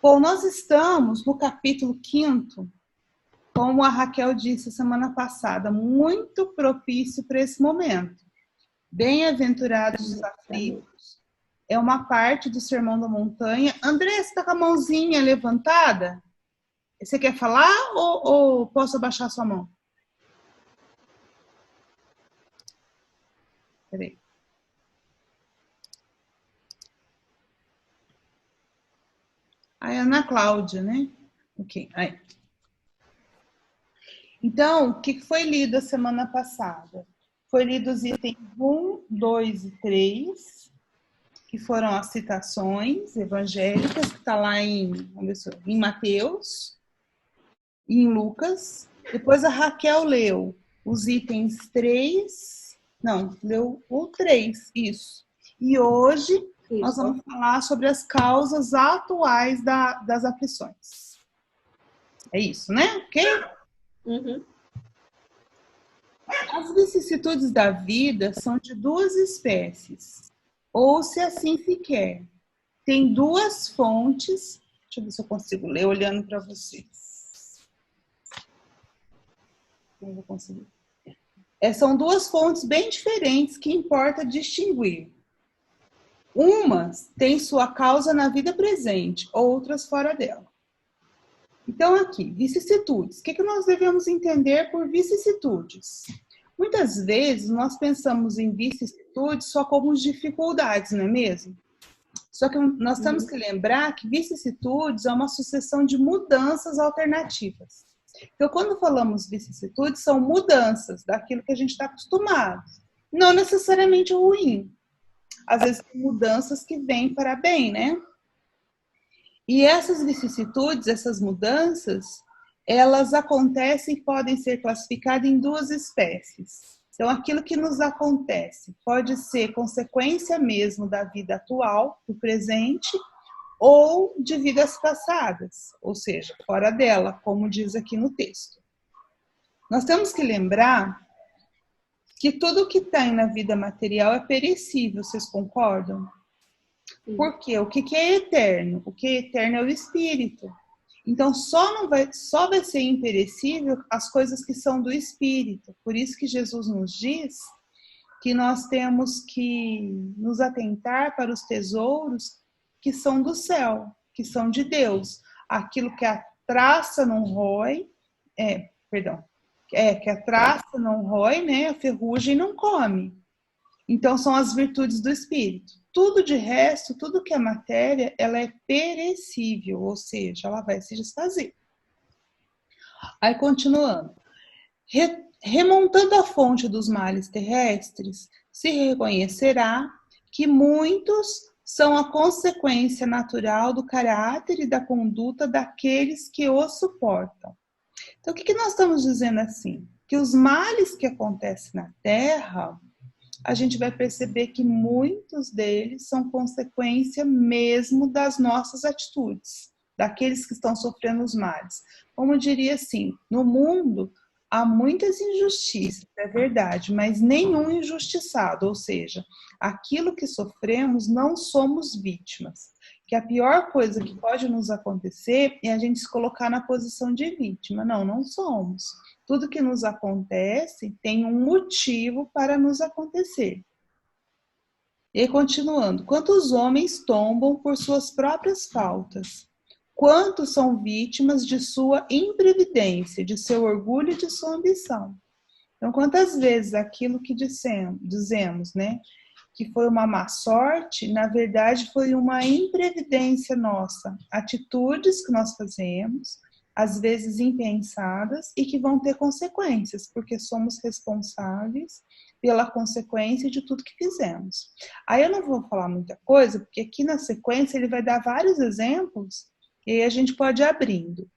Bom, nós estamos no capítulo 5º, como a Raquel disse semana passada, muito propício para esse momento. Bem-aventurados os aflitos. É uma parte do Sermão da Montanha. André, você está com a mãozinha levantada? Você quer falar ou posso abaixar sua mão? Peraí. A Ana Cláudia, né? Ok, aí. Então, o que foi lido a semana passada? Foi lido os itens 1, 2 e 3, que foram as citações evangélicas, que está lá em Mateus e em Lucas. Depois a Raquel leu os itens 3, leu o 3, isso. E hoje nós vamos falar sobre as causas atuais das aflições. É isso, né? Ok? Uhum. As vicissitudes da vida são de duas espécies, ou se assim se quer. Tem duas fontes, deixa eu ver se eu consigo ler olhando para vocês. Não vou conseguir. São duas fontes bem diferentes que importa distinguir. Umas têm sua causa na vida presente, outras fora dela. Então, aqui, vicissitudes. O que nós devemos entender por vicissitudes? Muitas vezes nós pensamos em vicissitudes só como dificuldades, não é mesmo? Só que nós temos que lembrar que vicissitudes é uma sucessão de mudanças alternativas. Então, quando falamos vicissitudes, são mudanças daquilo que a gente está acostumado. Não necessariamente ruim. Às vezes, mudanças que vêm para bem, né? E essas vicissitudes, essas mudanças, elas acontecem e podem ser classificadas em duas espécies. Então, aquilo que nos acontece pode ser consequência mesmo da vida atual, do presente, ou de vidas passadas, ou seja, fora dela, como diz aqui no texto. Nós temos que lembrar que tudo que tem na vida material é perecível, vocês concordam? Por quê? O que é eterno? O que é eterno é o espírito. Então, só vai ser imperecível as coisas que são do espírito. Por isso que Jesus nos diz que nós temos que nos atentar para os tesouros que são do céu, que são de Deus. Aquilo que a traça não rói, que a traça não rói, né? A ferrugem não come. Então, são as virtudes do espírito. Tudo de resto, tudo que é matéria, ela é perecível, ou seja, ela vai se desfazer. Aí, continuando. Remontando a fonte dos males terrestres, se reconhecerá que muitos são a consequência natural do caráter e da conduta daqueles que o suportam. Então, o que nós estamos dizendo assim? Que os males que acontecem na Terra, a gente vai perceber que muitos deles são consequência mesmo das nossas atitudes, daqueles que estão sofrendo os males. Como eu diria assim, no mundo há muitas injustiças, é verdade, mas nenhum injustiçado, ou seja, aquilo que sofremos não somos vítimas. Que a pior coisa que pode nos acontecer é a gente se colocar na posição de vítima. Não somos. Tudo que nos acontece tem um motivo para nos acontecer. E continuando, quantos homens tombam por suas próprias faltas? Quantos são vítimas de sua imprevidência, de seu orgulho e de sua ambição? Então, quantas vezes aquilo que dizemos, né, que foi uma má sorte, na verdade foi uma imprevidência nossa, atitudes que nós fazemos, às vezes impensadas, e que vão ter consequências, porque somos responsáveis pela consequência de tudo que fizemos. Aí eu não vou falar muita coisa, porque aqui na sequência ele vai dar vários exemplos, e aí a gente pode ir abrindo.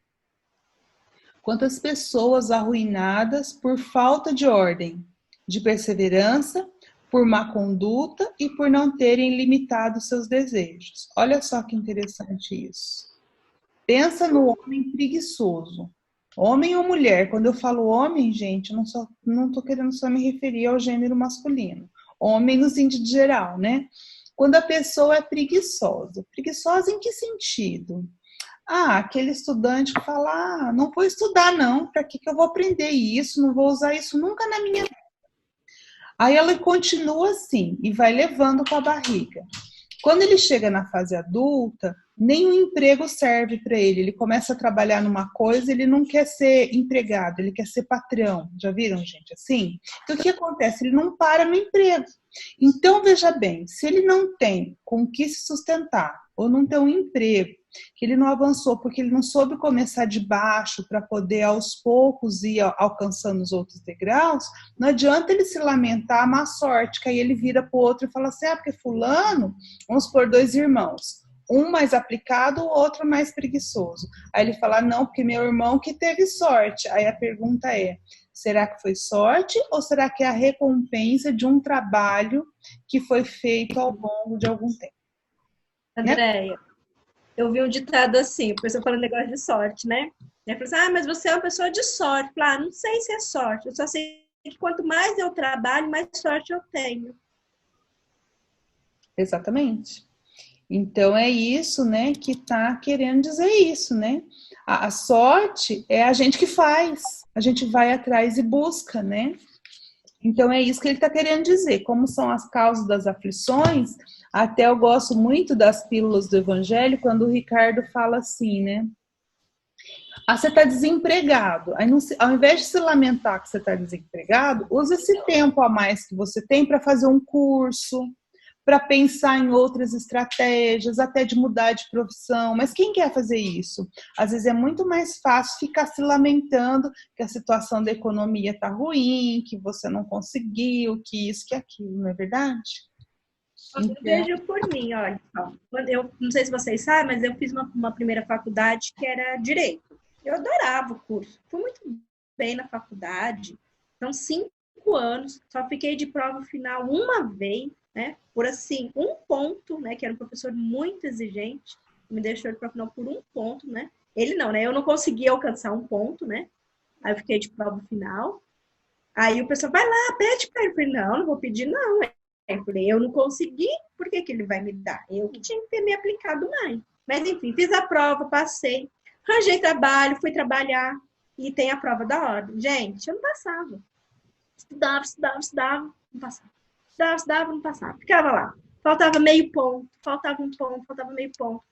Quantas pessoas arruinadas por falta de ordem, de perseverança, por má conduta e por não terem limitado seus desejos. Olha só que interessante isso. Pensa no homem preguiçoso. Homem ou mulher? Quando eu falo homem, gente, eu não estou querendo só me referir ao gênero masculino. Homem no sentido geral, né? Quando a pessoa é preguiçosa. Preguiçosa em que sentido? Aquele estudante que fala, não vou estudar não, para que eu vou aprender isso, não vou usar isso nunca na minha vida. Aí ela continua assim e vai levando com a barriga. Quando ele chega na fase adulta, nenhum emprego serve para ele. Ele começa a trabalhar numa coisa, ele não quer ser empregado, ele quer ser patrão. Já viram, gente, assim? Então, o que acontece? Ele não para no emprego. Então, veja bem, se ele não tem com que se sustentar, ou não tem um emprego, que ele não avançou porque ele não soube começar de baixo para poder aos poucos ir alcançando os outros degraus, não adianta ele se lamentar a má sorte, que aí ele vira para o outro e fala assim, porque fulano, vamos supor, 2 irmãos, um mais aplicado, o outro mais preguiçoso. Aí ele fala, não, porque meu irmão que teve sorte. Aí a pergunta é, será que foi sorte ou será que é a recompensa de um trabalho que foi feito ao longo de algum tempo? Andréia, né? Eu vi um ditado assim, a pessoa falando negócio de sorte, né? Ele falou assim, mas você é uma pessoa de sorte. Falei, não sei se é sorte, eu só sei que quanto mais eu trabalho, mais sorte eu tenho. Exatamente. Então é isso, né, que está querendo dizer isso, né? A sorte é a gente que faz, a gente vai atrás e busca, né? Então é isso que ele está querendo dizer. Como são as causas das aflições, até eu gosto muito das pílulas do Evangelho, quando o Ricardo fala assim, né? Você está desempregado. Aí, não, ao invés de se lamentar que você está desempregado, usa esse tempo a mais que você tem para fazer um curso, para pensar em outras estratégias, até de mudar de profissão. Mas quem quer fazer isso? Às vezes é muito mais fácil ficar se lamentando que a situação da economia está ruim, que você não conseguiu, que isso, que aquilo, não é verdade? Eu vejo por mim, olha. Eu não sei se vocês sabem, mas eu fiz uma primeira faculdade que era Direito. Eu adorava o curso. Fui muito bem na faculdade. Então, 5 anos. Só fiquei de prova final uma vez, né? Por assim, um ponto, né? Que era um professor muito exigente. Me deixou de prova final por um ponto, né? Ele não, né? Eu não consegui alcançar um ponto, né? Aí eu fiquei de prova final. Aí o pessoal vai lá, pede para ele. Eu falei, não vou pedir, não. Eu falei, eu não consegui, por que ele vai me dar? Eu que tinha que ter me aplicado mais. Mas enfim, fiz a prova, passei, arranjei trabalho, fui trabalhar e tem a prova da ordem. Gente, eu não passava. Estudava, não passava. Estudava, não passava. Ficava lá. Faltava meio ponto, faltava um ponto, faltava meio ponto.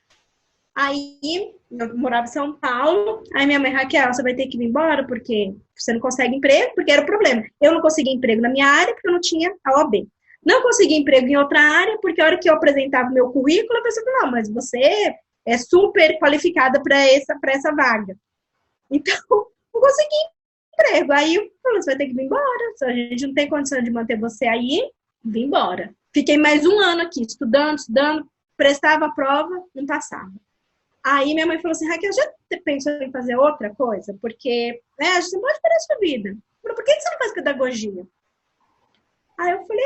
Aí, eu morava em São Paulo, aí minha mãe, Raquel, você vai ter que ir embora porque você não consegue emprego, porque era o problema. Eu não conseguia emprego na minha área porque eu não tinha a OAB. Não consegui emprego em outra área, porque a hora que eu apresentava o meu currículo, a pessoa falou, não, mas você é super qualificada para essa vaga. Então, não consegui emprego. Aí eu falei, você vai ter que vir embora. Se a gente não tem condição de manter você aí, vim embora. Fiquei mais um ano aqui, estudando, prestava a prova, não passava. Aí minha mãe falou assim, Raquel, já pensou em fazer outra coisa? Porque a gente pode parar a sua vida. Falei, por que você não faz pedagogia? Aí eu falei,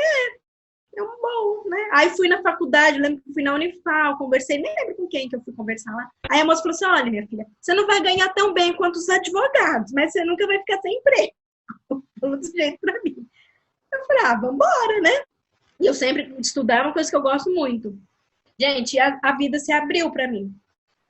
é um bom, né? Aí fui na faculdade, lembro que fui na Unifal, conversei, nem lembro com quem que eu fui conversar lá. Aí a moça falou assim, olha, minha filha, você não vai ganhar tão bem quanto os advogados, mas você nunca vai ficar sem emprego. Falou desse jeito pra mim. Eu falei, vambora, né? E eu sempre estudar é uma coisa que eu gosto muito. Gente, a vida se abriu pra mim.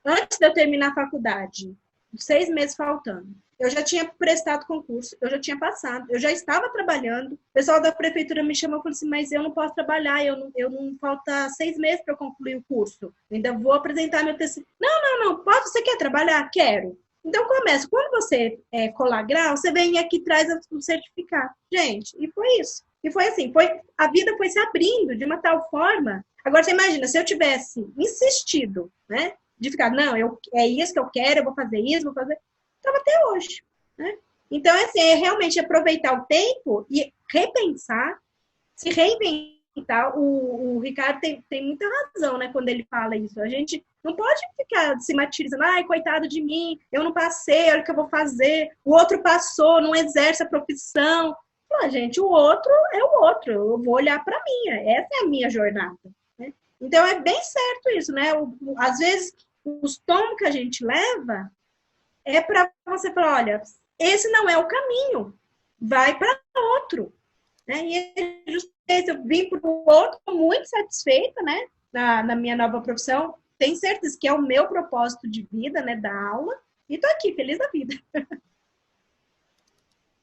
Antes de eu terminar a faculdade, 6 meses faltando, eu já tinha prestado concurso, eu já tinha passado, eu já estava trabalhando. O pessoal da prefeitura me chamou e falou assim, mas eu não posso trabalhar, eu não falta 6 meses para eu concluir o curso. Eu ainda vou apresentar meu TCC. Não, pode, você quer trabalhar? Quero. Então começa, quando você colar grau, você vem aqui e traz o certificado. Gente, e foi isso. E foi assim, a vida foi se abrindo de uma tal forma. Agora você imagina, se eu tivesse insistido, né? De ficar, não, é isso que eu quero, eu vou fazer isso, vou fazer. Estava até hoje, né? Então, assim, é realmente aproveitar o tempo e repensar, se reinventar. O Ricardo tem muita razão, né, quando ele fala isso. A gente não pode ficar se martirizando, ai, coitado de mim, eu não passei, olha o que eu vou fazer, o outro passou, não exerce a profissão. Não, gente, o outro é o outro, eu vou olhar para a minha, essa é a minha jornada, né? Então, é bem certo isso, né? Às vezes, os tomos que a gente leva é para você falar, olha, esse não é o caminho, vai para outro. Né? E justamente eu vim para o outro muito satisfeita, né? Na minha nova profissão. tenho certeza que é o meu propósito de vida, né, da aula, e tô aqui, feliz da vida.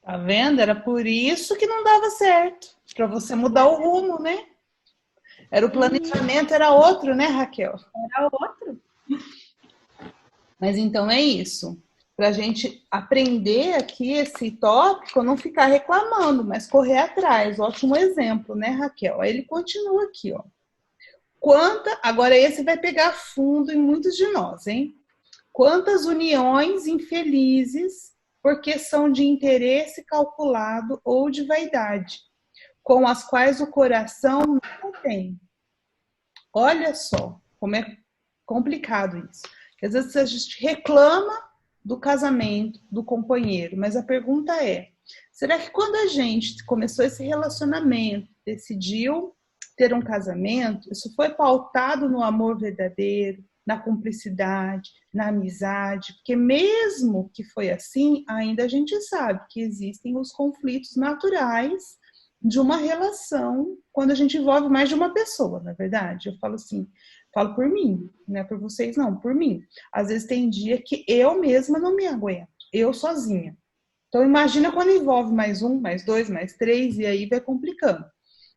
Tá vendo? Era por isso que não dava certo. Para você mudar o rumo, né? Era o planejamento, era outro, né, Raquel? Era outro. Mas então é isso. Para a gente aprender aqui esse tópico, não ficar reclamando, mas correr atrás. Ótimo exemplo, né, Raquel? Aí ele continua aqui, ó. Agora esse vai pegar fundo em muitos de nós, hein? Quantas uniões infelizes porque são de interesse calculado ou de vaidade, com as quais o coração não tem. Olha só como é complicado isso. Porque às vezes a gente reclama do casamento, do companheiro, mas a pergunta é, será que quando a gente começou esse relacionamento, decidiu ter um casamento, isso foi pautado no amor verdadeiro, na cumplicidade, na amizade? Porque mesmo que foi assim, ainda a gente sabe que existem os conflitos naturais de uma relação quando a gente envolve mais de uma pessoa, na verdade. Eu falo assim, falo por mim, não é por vocês não, por mim. Às vezes tem dia que eu mesma não me aguento, eu sozinha. Então imagina quando envolve mais um, mais dois, mais três, e aí vai complicando.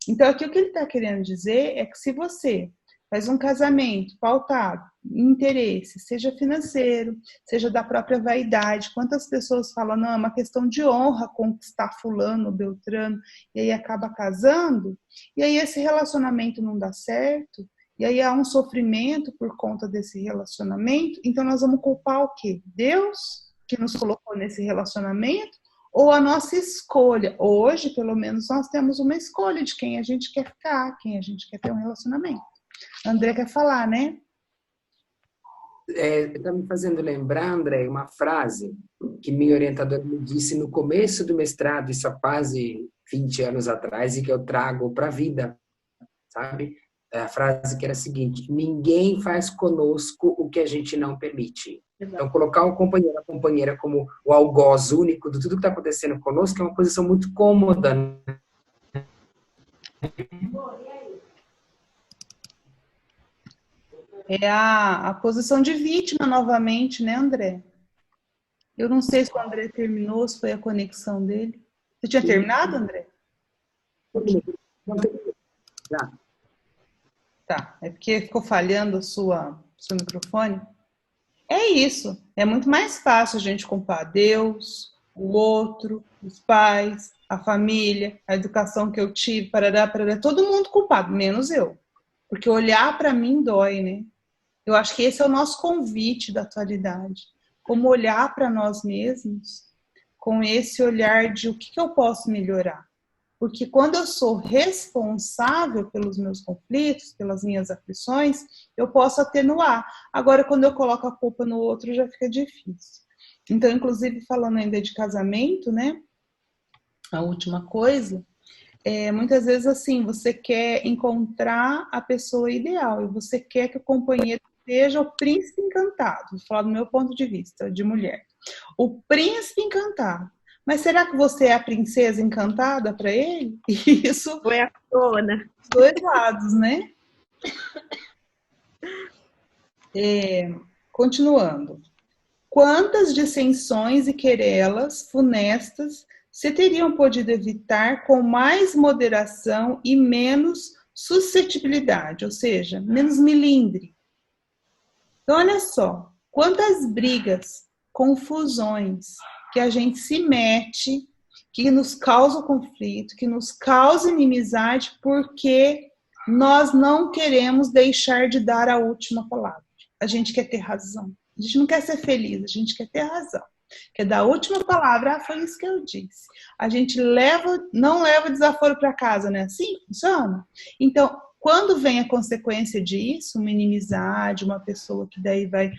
Então aqui o que ele está querendo dizer é que se você faz um casamento pautado em interesse, seja financeiro, seja da própria vaidade. Quantas pessoas falam, não, é uma questão de honra conquistar fulano, beltrano, e aí acaba casando, e aí esse relacionamento não dá certo, e aí há um sofrimento por conta desse relacionamento, então nós vamos culpar o quê? Deus, que nos colocou nesse relacionamento, ou a nossa escolha? Hoje, pelo menos, nós temos uma escolha de quem a gente quer ficar, quem a gente quer ter um relacionamento. André quer falar, né? Está me fazendo lembrar, André, uma frase que minha orientadora me disse no começo do mestrado, isso há quase 20 anos atrás, e que eu trago para a vida, sabe? A frase que era a seguinte: ninguém faz conosco o que a gente não permite. Exato. Então, colocar o companheiro, a companheira como o algoz único de tudo que está acontecendo conosco é uma posição muito cômoda. É a posição de vítima novamente, né, André? Eu não sei se o André terminou, se foi a conexão dele. Você tinha terminado, André? Tá, é porque ficou falhando o seu microfone. É isso, é muito mais fácil a gente culpar Deus, o outro, os pais, a família, a educação que eu tive, parará, todo mundo culpado, menos eu. Porque olhar para mim dói, né? Eu acho que esse é o nosso convite da atualidade. Como olhar para nós mesmos com esse olhar de o que eu posso melhorar. Porque quando eu sou responsável pelos meus conflitos, pelas minhas aflições, eu posso atenuar. Agora, quando eu coloco a culpa no outro, já fica difícil. Então, inclusive, falando ainda de casamento, né? A última coisa, muitas vezes assim, você quer encontrar a pessoa ideal e você quer que o companheiro seja o príncipe encantado. Vou falar do meu ponto de vista, de mulher. O príncipe encantado. Mas será que você é a princesa encantada para ele? Isso foi a dona. Dos dois lados, né? Continuando. Quantas dissensões e querelas funestas se teriam podido evitar com mais moderação e menos suscetibilidade, ou seja, menos melindre? Então, olha só, quantas brigas, confusões que a gente se mete, que nos causa conflito, que nos causa inimizade, porque nós não queremos deixar de dar a última palavra. A gente quer ter razão. A gente não quer ser feliz, a gente quer ter razão. Quer dar a última palavra, foi isso que eu disse. A gente não leva desaforo para casa, né? Assim funciona? Então, quando vem a consequência disso, uma inimizade, uma pessoa que daí vai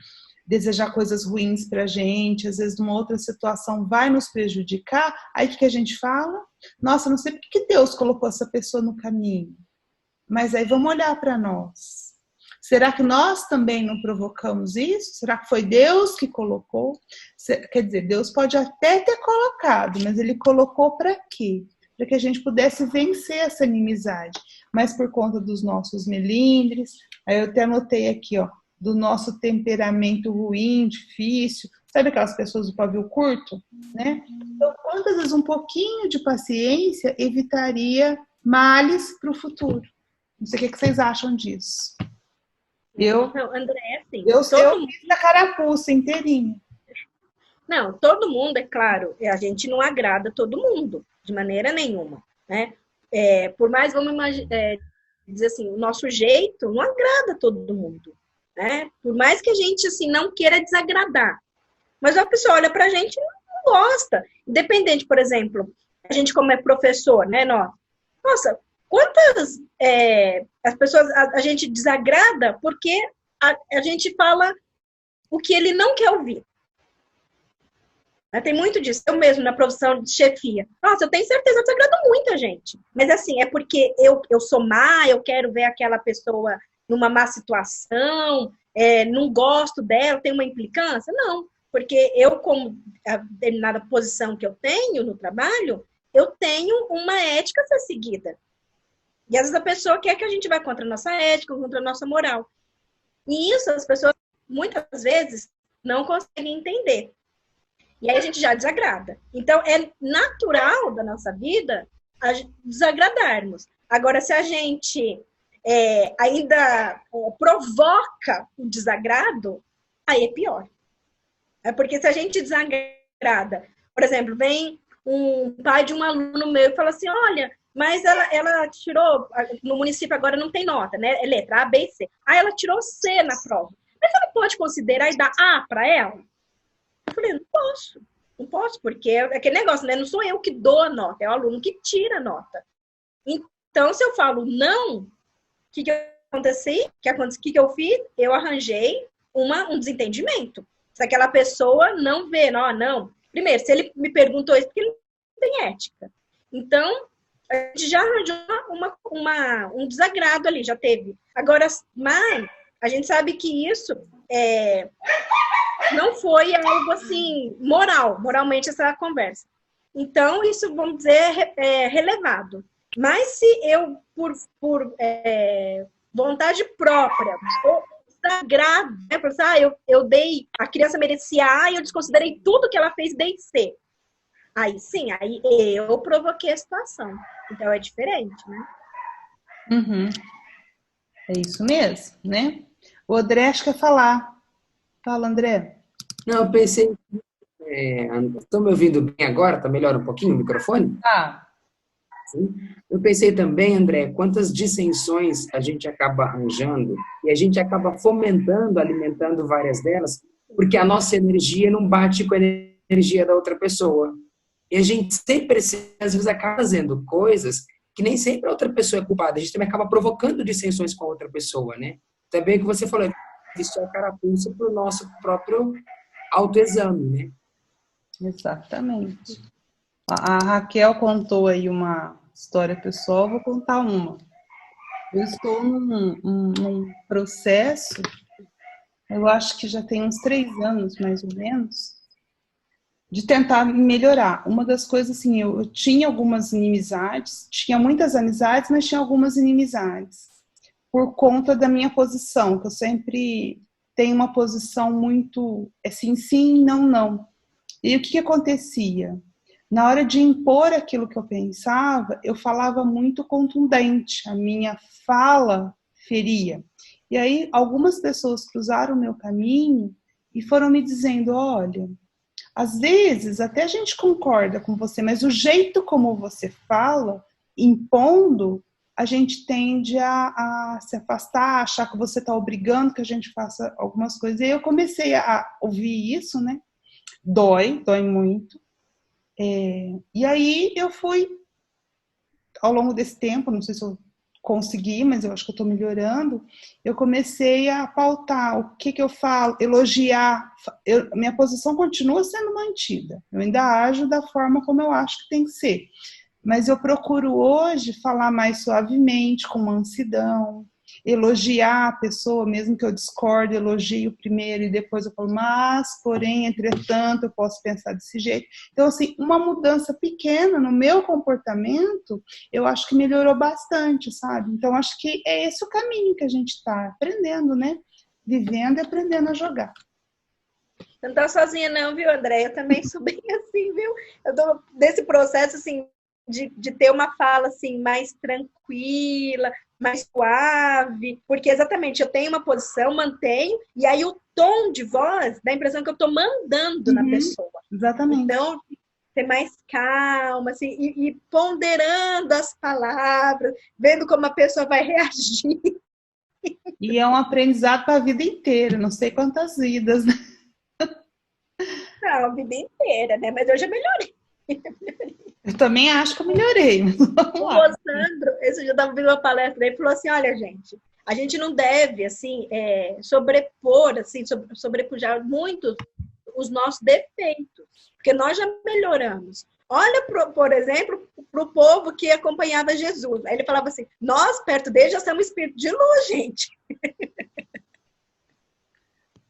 desejar coisas ruins pra gente, às vezes numa outra situação vai nos prejudicar, aí o que a gente fala? Nossa, não sei por que Deus colocou essa pessoa no caminho. Mas aí vamos olhar para nós. Será que nós também não provocamos isso? Será que foi Deus que colocou? Quer dizer, Deus pode até ter colocado, mas Ele colocou para quê? Para que a gente pudesse vencer essa inimizade. Mas por conta dos nossos melindres, aí eu até anotei aqui, ó, do nosso temperamento ruim, difícil. Sabe aquelas pessoas do pavio curto, né? Então, quantas vezes um pouquinho de paciência evitaria males para o futuro? Não sei o que vocês acham disso. Não, André, assim, eu fiz a carapuça inteirinha. Não, todo mundo, é claro, a gente não agrada todo mundo, de maneira nenhuma, né? Por mais, vamos dizer assim, o nosso jeito não agrada todo mundo, né? Por mais que a gente, assim, não queira desagradar. Mas a pessoa olha pra gente e não gosta. Independente, por exemplo, a gente como é professor, né? Nossa, quantas as pessoas, a gente desagrada porque a gente fala o que ele não quer ouvir. Tem muito disso. Eu mesmo, na profissão de chefia. Nossa, eu tenho certeza que desagrado muita gente. Mas assim, é porque eu sou má, eu quero ver aquela pessoa numa má situação, não gosto dela, tem uma implicância? Não. Porque eu, como a determinada posição que eu tenho no trabalho, eu tenho uma ética a ser seguida. E às vezes a pessoa quer que a gente vá contra a nossa ética, contra a nossa moral. E isso as pessoas, muitas vezes, não conseguem entender. E aí a gente já desagrada. Então, é natural da nossa vida desagradarmos. Agora, se a gente ainda provoca o desagrado, aí é pior. Porque se a gente desagrada, por exemplo, vem um pai de um aluno meu e fala assim, olha, mas ela tirou, no município agora não tem nota, né? É letra A, B e C. Aí ela tirou C na prova. Mas você não pode considerar e dar A para ela? Eu falei, não posso, porque é aquele negócio, né? Não sou eu que dou a nota, é o aluno que tira a nota. Então, se eu falo não, o que eu fiz? Eu arranjei um desentendimento. Se aquela pessoa não vê, não. Primeiro, se ele me perguntou isso, porque ele não tem ética. Então, a gente já arranjou um desagrado ali, já teve. Agora, mas a gente sabe que isso não foi algo assim moralmente essa conversa. Então, isso, vamos dizer, é relevado. Mas se eu, por vontade própria, ou desagrado, né? Eu dei, a criança merecia A e eu desconsiderei tudo que ela fez, dei C. Aí sim, aí eu provoquei a situação. Então é diferente, né? Uhum. É isso mesmo, né? O André acho que quer falar. Fala, André. Não, eu pensei... Estão me ouvindo bem agora? Está melhor um pouquinho o microfone? Tá. Sim. Eu pensei também, André, quantas dissensões a gente acaba arranjando e a gente acaba fomentando, alimentando várias delas, porque a nossa energia não bate com a energia da outra pessoa. E a gente sempre, às vezes, acaba fazendo coisas que nem sempre a outra pessoa é culpada. A gente também acaba provocando dissensões com a outra pessoa, né? Também o que você falou, isso é a carapuça para o nosso próprio autoexame, né? Exatamente. A Raquel contou aí uma história pessoal, vou contar uma. Eu estou num processo, eu acho que já tem uns 3 anos, mais ou menos, de tentar melhorar. Uma das coisas, assim, eu tinha algumas inimizades, tinha muitas amizades, mas tinha algumas inimizades, por conta da minha posição, que eu sempre tenho uma posição muito, assim, sim, não, não. E o que acontecia? Na hora de impor aquilo que eu pensava, eu falava muito contundente, a minha fala feria. E aí, algumas pessoas cruzaram o meu caminho e foram me dizendo, olha, às vezes até a gente concorda com você, mas o jeito como você fala, impondo, a gente tende a se afastar, a achar que você está obrigando que a gente faça algumas coisas. E aí eu comecei a ouvir isso, né? Dói muito. E aí eu fui, ao longo desse tempo, não sei se eu consegui, mas eu acho que eu estou melhorando, eu comecei a pautar o que eu falo, elogiar. Minha posição continua sendo mantida, eu ainda ajo da forma como eu acho que tem que ser, mas eu procuro hoje falar mais suavemente, com mansidão, elogiar a pessoa, mesmo que eu discorde, elogio primeiro e depois eu falo, mas, porém, entretanto, eu posso pensar desse jeito. Então, assim, uma mudança pequena no meu comportamento, eu acho que melhorou bastante, sabe? Então, acho que é esse o caminho que a gente está aprendendo, né? vivendo e aprendendo a jogar. Você não tá sozinha não, viu, André? Eu também sou bem assim, viu? Eu tô nesse processo, assim, de ter uma fala, assim, mais tranquila, mais suave, porque exatamente, eu tenho uma posição, mantenho, e aí o tom de voz dá a impressão que eu tô mandando na pessoa. Exatamente. Então, ser mais calma, assim, e ponderando as palavras, vendo como a pessoa vai reagir. E é um aprendizado para a vida inteira, não sei quantas vidas, né? Não, a vida inteira, né? Mas eu já melhorei. Eu também acho que eu melhorei, mas vamos O lá. Sandro, esse dia eu estava vendo uma palestra aí, falou assim, olha, gente, a gente não deve, assim, sobrepor, assim, sobrepujar muito os nossos defeitos, porque nós já melhoramos. Olha, por exemplo, para o povo que acompanhava Jesus. Aí ele falava assim, nós, perto dele, já somos espírito de luz, gente.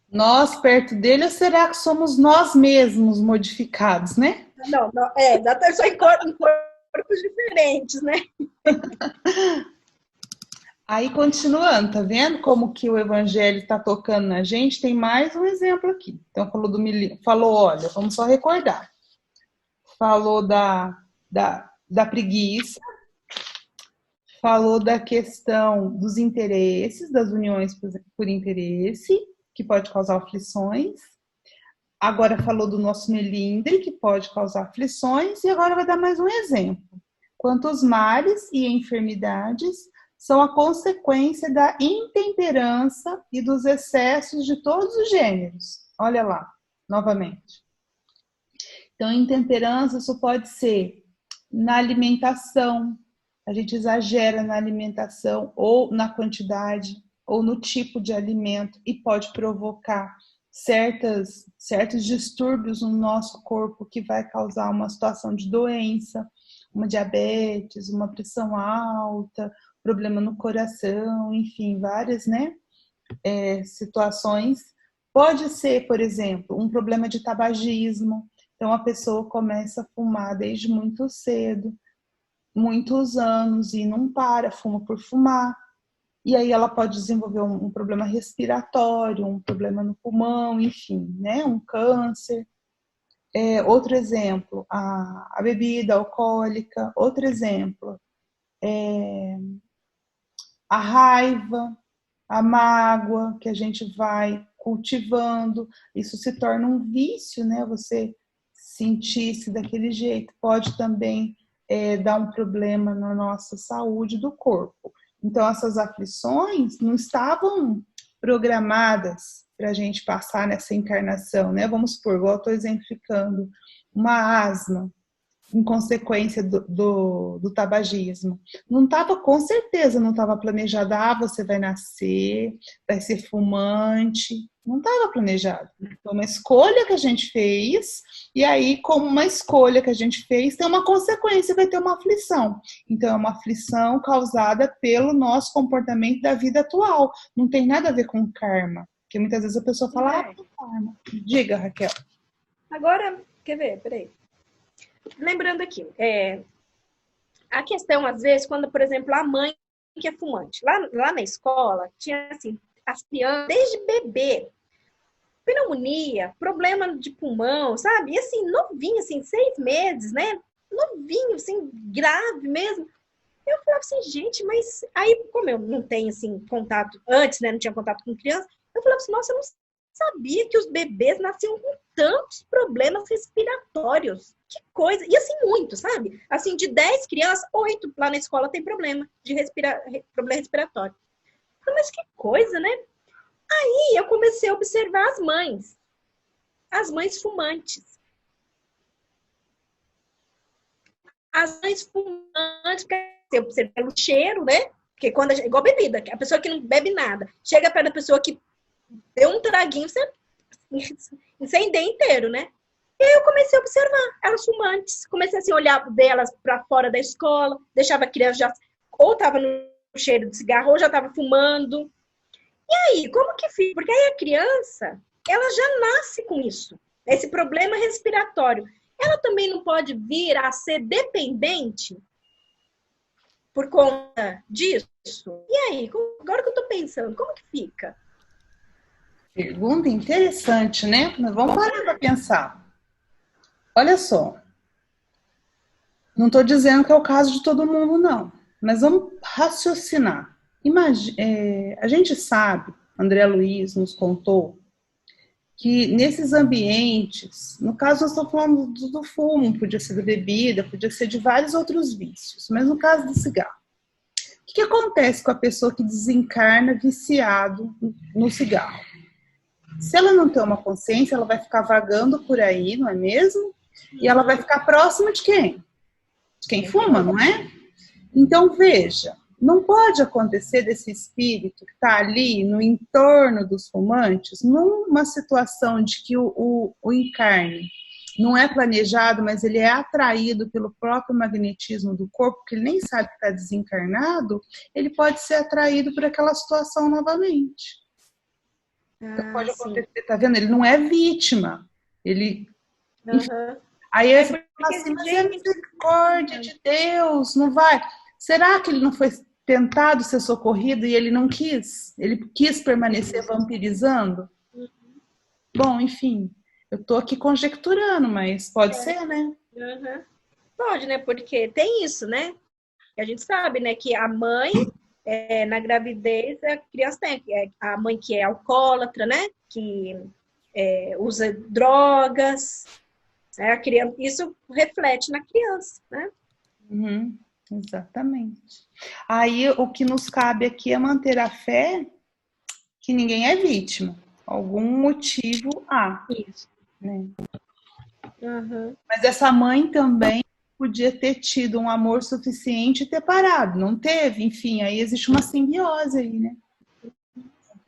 Nós perto dele, ou será que somos nós mesmos modificados, né? Não, exatamente, só em corpos diferentes, né? Aí, continuando, tá vendo como que o evangelho está tocando na gente? Tem mais um exemplo aqui. Então, falou, olha, vamos só recordar. Falou da preguiça, falou da questão dos interesses, das uniões por interesse, que pode causar aflições. Agora falou do nosso melindre, que pode causar aflições, e agora vai dar mais um exemplo. Quantos males e enfermidades são a consequência da intemperança e dos excessos de todos os gêneros. Olha lá, novamente. Então, intemperança isso pode ser na alimentação, a gente exagera na alimentação, ou na quantidade, ou no tipo de alimento, e pode provocar certos distúrbios no nosso corpo que vai causar uma situação de doença, uma diabetes, uma pressão alta, problema no coração, enfim, várias, né, situações. Pode ser, por exemplo, um problema de tabagismo. Então, a pessoa começa a fumar desde muito cedo, muitos anos, e não para, fuma por fumar. E aí ela pode desenvolver um problema respiratório, um problema no pulmão, enfim, né, um câncer. Outro exemplo, a bebida alcoólica. Outro exemplo, a raiva, a mágoa que a gente vai cultivando. Isso se torna um vício, né? Você sentir-se daquele jeito. Pode também dar um problema na nossa saúde do corpo. Então, essas aflições não estavam programadas para a gente passar nessa encarnação, né? Vamos supor, igual eu estou exemplificando, uma asma em consequência do tabagismo. Não estava, com certeza, não estava planejada, você vai nascer, vai ser fumante. Não estava planejado. Foi uma escolha que a gente fez, e aí, como uma escolha que a gente fez, tem uma consequência, vai ter uma aflição. Então, é uma aflição causada pelo nosso comportamento da vida atual. Não tem nada a ver com karma. Porque muitas vezes a pessoa fala, karma. Diga, Raquel. Agora, quer ver? Peraí. Lembrando aqui, a questão, às vezes, quando, por exemplo, a mãe que é fumante, lá na escola, tinha, assim, as crianças, desde bebê, pneumonia, problema de pulmão, sabe? E, assim, novinho, assim, 6 meses, né? Novinho, assim, grave mesmo. Eu falava assim, gente, mas... Aí, como eu não tenho, assim, contato, antes, né, não tinha contato com criança, eu falava assim, nossa, eu não sabia que os bebês nasciam com tantos problemas respiratórios. Que coisa! E assim, muito, sabe? Assim, de 10 crianças, 8 lá na escola tem problema de problema respiratório. Mas que coisa, né? Aí eu comecei a observar as mães fumantes. As mães fumantes, porque eu observei pelo cheiro, né? Porque quando igual bebida, a pessoa que não bebe nada, chega perto da pessoa que deu um traguinho, você incendeia inteiro, né? E aí eu comecei a observar elas fumantes. Comecei assim, a olhar delas para fora da escola, deixava a criança já ou estava no cheiro de cigarro ou já estava fumando. E aí, como que fica? Porque aí a criança, ela já nasce com isso, esse problema respiratório. Ela também não pode vir a ser dependente por conta disso? E aí, agora que eu tô pensando, como que fica? Pergunta interessante, né? Mas vamos parar para pensar. Olha só, não estou dizendo que é o caso de todo mundo, não. Mas vamos raciocinar. A gente sabe, André Luiz nos contou, que nesses ambientes, no caso eu estou falando do fumo, podia ser da bebida, podia ser de vários outros vícios, mas no caso do cigarro. O que acontece com a pessoa que desencarna viciado no cigarro? Se ela não tem uma consciência, ela vai ficar vagando por aí, não é mesmo? E ela vai ficar próxima de quem? De quem fuma, não é? Então, veja, não pode acontecer desse espírito que está ali no entorno dos fumantes, numa situação de que o encarne não é planejado, mas ele é atraído pelo próprio magnetismo do corpo, que ele nem sabe que está desencarnado, ele pode ser atraído por aquela situação novamente. Então, pode acontecer, tá vendo? Ele não é vítima. Ele. Aí você fala assim, mas é misericórdia de Deus, não vai. Será que ele não foi tentado ser socorrido e ele não quis? Ele quis permanecer vampirizando? Bom, enfim, eu tô aqui conjecturando, mas pode ser, né? Pode, né? Porque tem isso, né? A gente sabe, né, que a mãe, na gravidez, a criança tem a mãe que é alcoólatra, né? Que usa drogas. A criança, isso reflete na criança, né? Exatamente. Aí o que nos cabe aqui é manter a fé que ninguém é vítima. Algum motivo há. Isso. Né? Mas essa mãe também podia ter tido um amor suficiente e ter parado. Não teve, enfim, aí existe uma simbiose aí, né?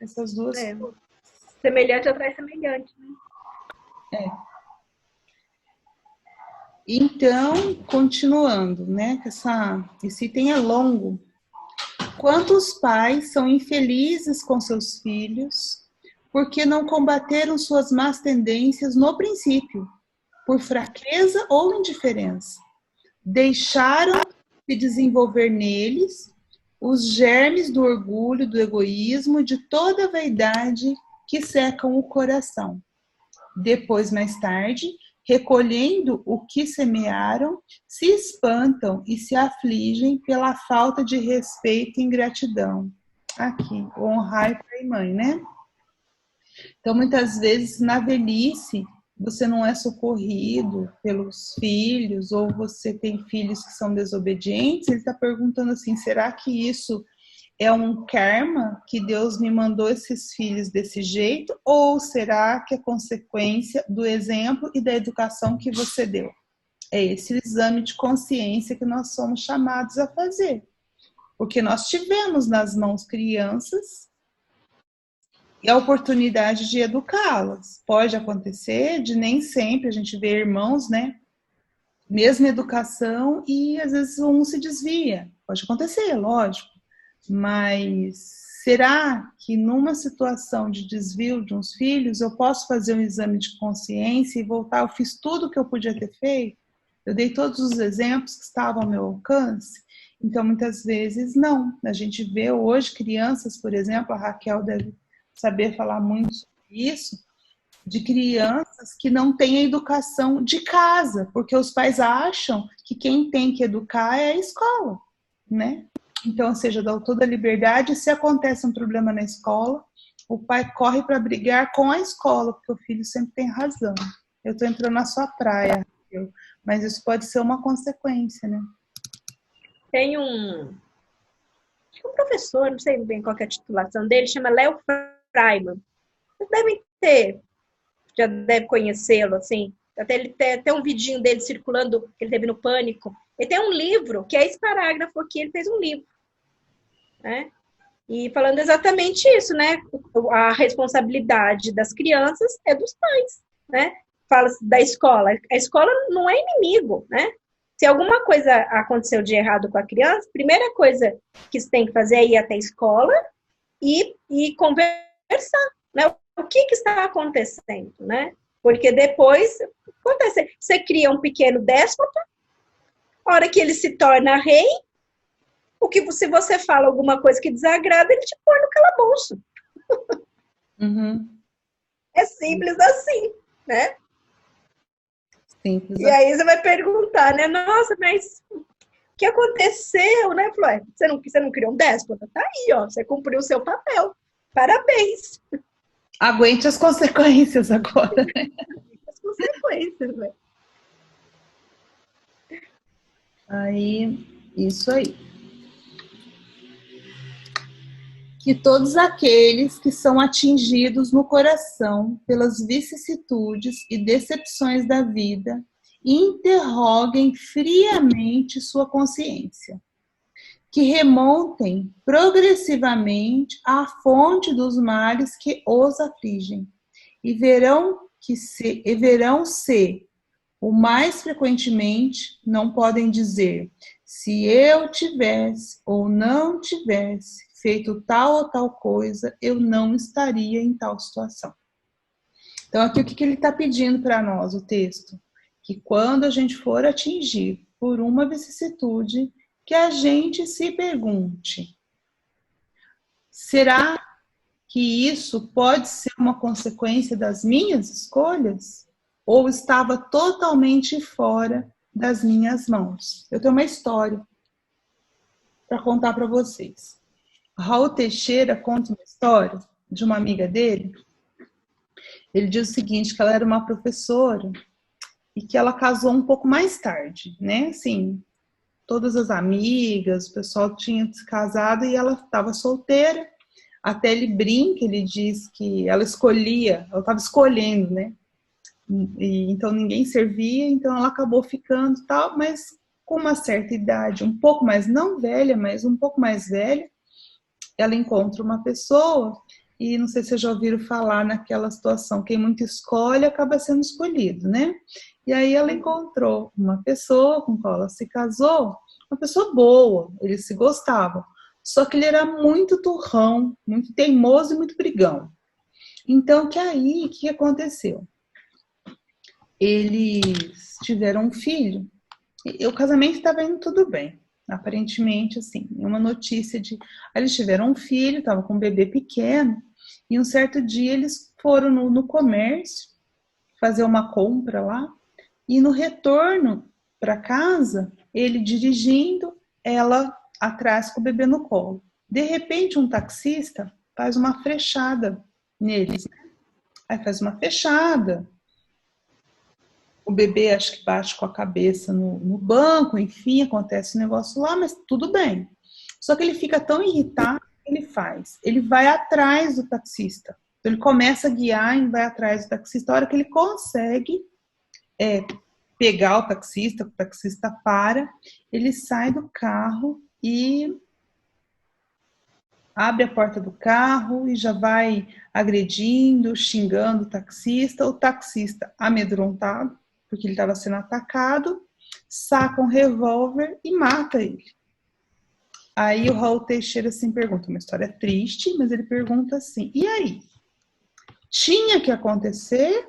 Essas duas coisas. Semelhante atrai semelhante, né? Então, continuando, né? Esse item é longo. Quantos pais são infelizes com seus filhos porque não combateram suas más tendências no princípio, por fraqueza ou indiferença? Deixaram se desenvolver neles os germes do orgulho, do egoísmo, de toda a vaidade que secam o coração. Depois, mais tarde, recolhendo o que semearam, se espantam e se afligem pela falta de respeito e ingratidão. Aqui, honrai pai e mãe, né? Então, muitas vezes, na velhice, você não é socorrido pelos filhos, ou você tem filhos que são desobedientes, ele está perguntando assim, será que isso é um karma que Deus me mandou esses filhos desse jeito? Ou será que é consequência do exemplo e da educação que você deu? É esse o exame de consciência que nós somos chamados a fazer. Porque nós tivemos nas mãos crianças e a oportunidade de educá-las. Pode acontecer de nem sempre a gente vê irmãos, né? Mesma educação e às vezes um se desvia. Pode acontecer, lógico. Mas será que numa situação de desvio de uns filhos eu posso fazer um exame de consciência e voltar? Eu fiz tudo o que eu podia ter feito? Eu dei todos os exemplos que estavam ao meu alcance? Então, muitas vezes, não. A gente vê hoje crianças, por exemplo, a Raquel deve saber falar muito sobre isso, de crianças que não têm a educação de casa, porque os pais acham que quem tem que educar é a escola, né? Então, ou seja, dá toda a liberdade. Se acontece um problema na escola, o pai corre para brigar com a escola, porque o filho sempre tem razão. Eu estou entrando na sua praia, mas isso pode ser uma consequência, né? Tem um professor, não sei bem qual é a titulação dele, chama Léo Freiman. Vocês já deve conhecê-lo, assim. Até ele tem um vidinho dele circulando, que ele teve no Pânico. Ele tem um livro, que é esse parágrafo aqui, ele fez um livro. Né? E falando exatamente isso, né? A responsabilidade das crianças é dos pais, né? Fala da escola. A escola não é inimigo, né? Se alguma coisa aconteceu de errado com a criança, a primeira coisa que você tem que fazer é ir até a escola e conversar, né? O que está acontecendo, né? Porque depois acontece, você cria um pequeno déspota, a hora que ele se torna rei, se você fala alguma coisa que desagrada, ele te põe no calabouço. É simples assim, né? Simples E aí você vai perguntar, né? Nossa, mas o que aconteceu, né? Falou, você não criou um déspota? Tá aí, ó. Você cumpriu o seu papel. Parabéns. Aguente as consequências agora. As consequências, né? Aí, isso aí. Que todos aqueles que são atingidos no coração pelas vicissitudes e decepções da vida interroguem friamente sua consciência, que remontem progressivamente à fonte dos males que os afligem e verão se o mais frequentemente não podem dizer: se eu tivesse ou não tivesse feito tal ou tal coisa, eu não estaria em tal situação. Então, aqui o que ele está pedindo para nós, o texto? Que quando a gente for atingido por uma vicissitude, que a gente se pergunte: será que isso pode ser uma consequência das minhas escolhas? Ou estava totalmente fora das minhas mãos? Eu tenho uma história para contar para vocês. Raul Teixeira conta uma história de uma amiga dele. Ele diz o seguinte, que ela era uma professora e que ela casou um pouco mais tarde, né? Assim, todas as amigas, o pessoal tinha se casado e ela estava solteira. Até ele brinca, ele diz que ela escolhia, ela estava escolhendo, né? E, então ninguém servia, então ela acabou ficando tal, mas com uma certa idade, um pouco mais, não velha, mas um pouco mais velha, ela encontra uma pessoa, e não sei se vocês já ouviram falar naquela situação, quem muito escolhe acaba sendo escolhido, né? E aí ela encontrou uma pessoa com qual ela se casou, uma pessoa boa, eles se gostavam, só que ele era muito turrão, muito teimoso e muito brigão. Então, que aí, o que aconteceu? Eles tiveram um filho, e o casamento estava indo tudo bem, aparentemente, assim, uma notícia de... Eles tiveram um filho, estava com um bebê pequeno, e um certo dia eles foram no comércio fazer uma compra lá, e no retorno para casa, ele dirigindo, ela atrás com o bebê no colo. De repente, um taxista faz uma frechada neles. Aí faz uma fechada. O bebê acho que bate com a cabeça no banco, enfim, acontece um negócio lá, mas tudo bem. Só que ele fica tão irritado, o que ele faz? Ele vai atrás do taxista. Então, ele começa a guiar e vai atrás do taxista. A hora que ele consegue pegar o taxista para, ele sai do carro e abre a porta do carro e já vai agredindo, xingando o taxista amedrontado, porque ele estava sendo atacado, saca um revólver e mata ele. Aí o Raul Teixeira assim pergunta, uma história triste, mas ele pergunta assim, e aí? Tinha que acontecer?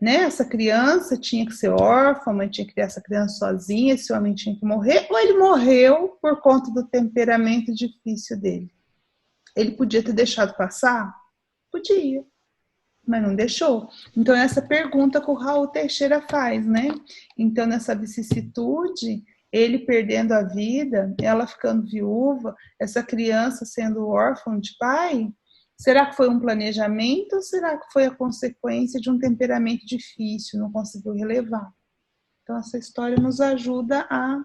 Né? Essa criança tinha que ser órfã, a mãe tinha que criar essa criança sozinha, esse homem tinha que morrer, ou ele morreu por conta do temperamento difícil dele? Ele podia ter deixado passar? Podia, mas não deixou. Então, essa pergunta que o Raul Teixeira faz, né? Então, nessa vicissitude, ele perdendo a vida, ela ficando viúva, essa criança sendo órfã de pai, será que foi um planejamento ou será que foi a consequência de um temperamento difícil, não conseguiu relevar? Então, essa história nos ajuda a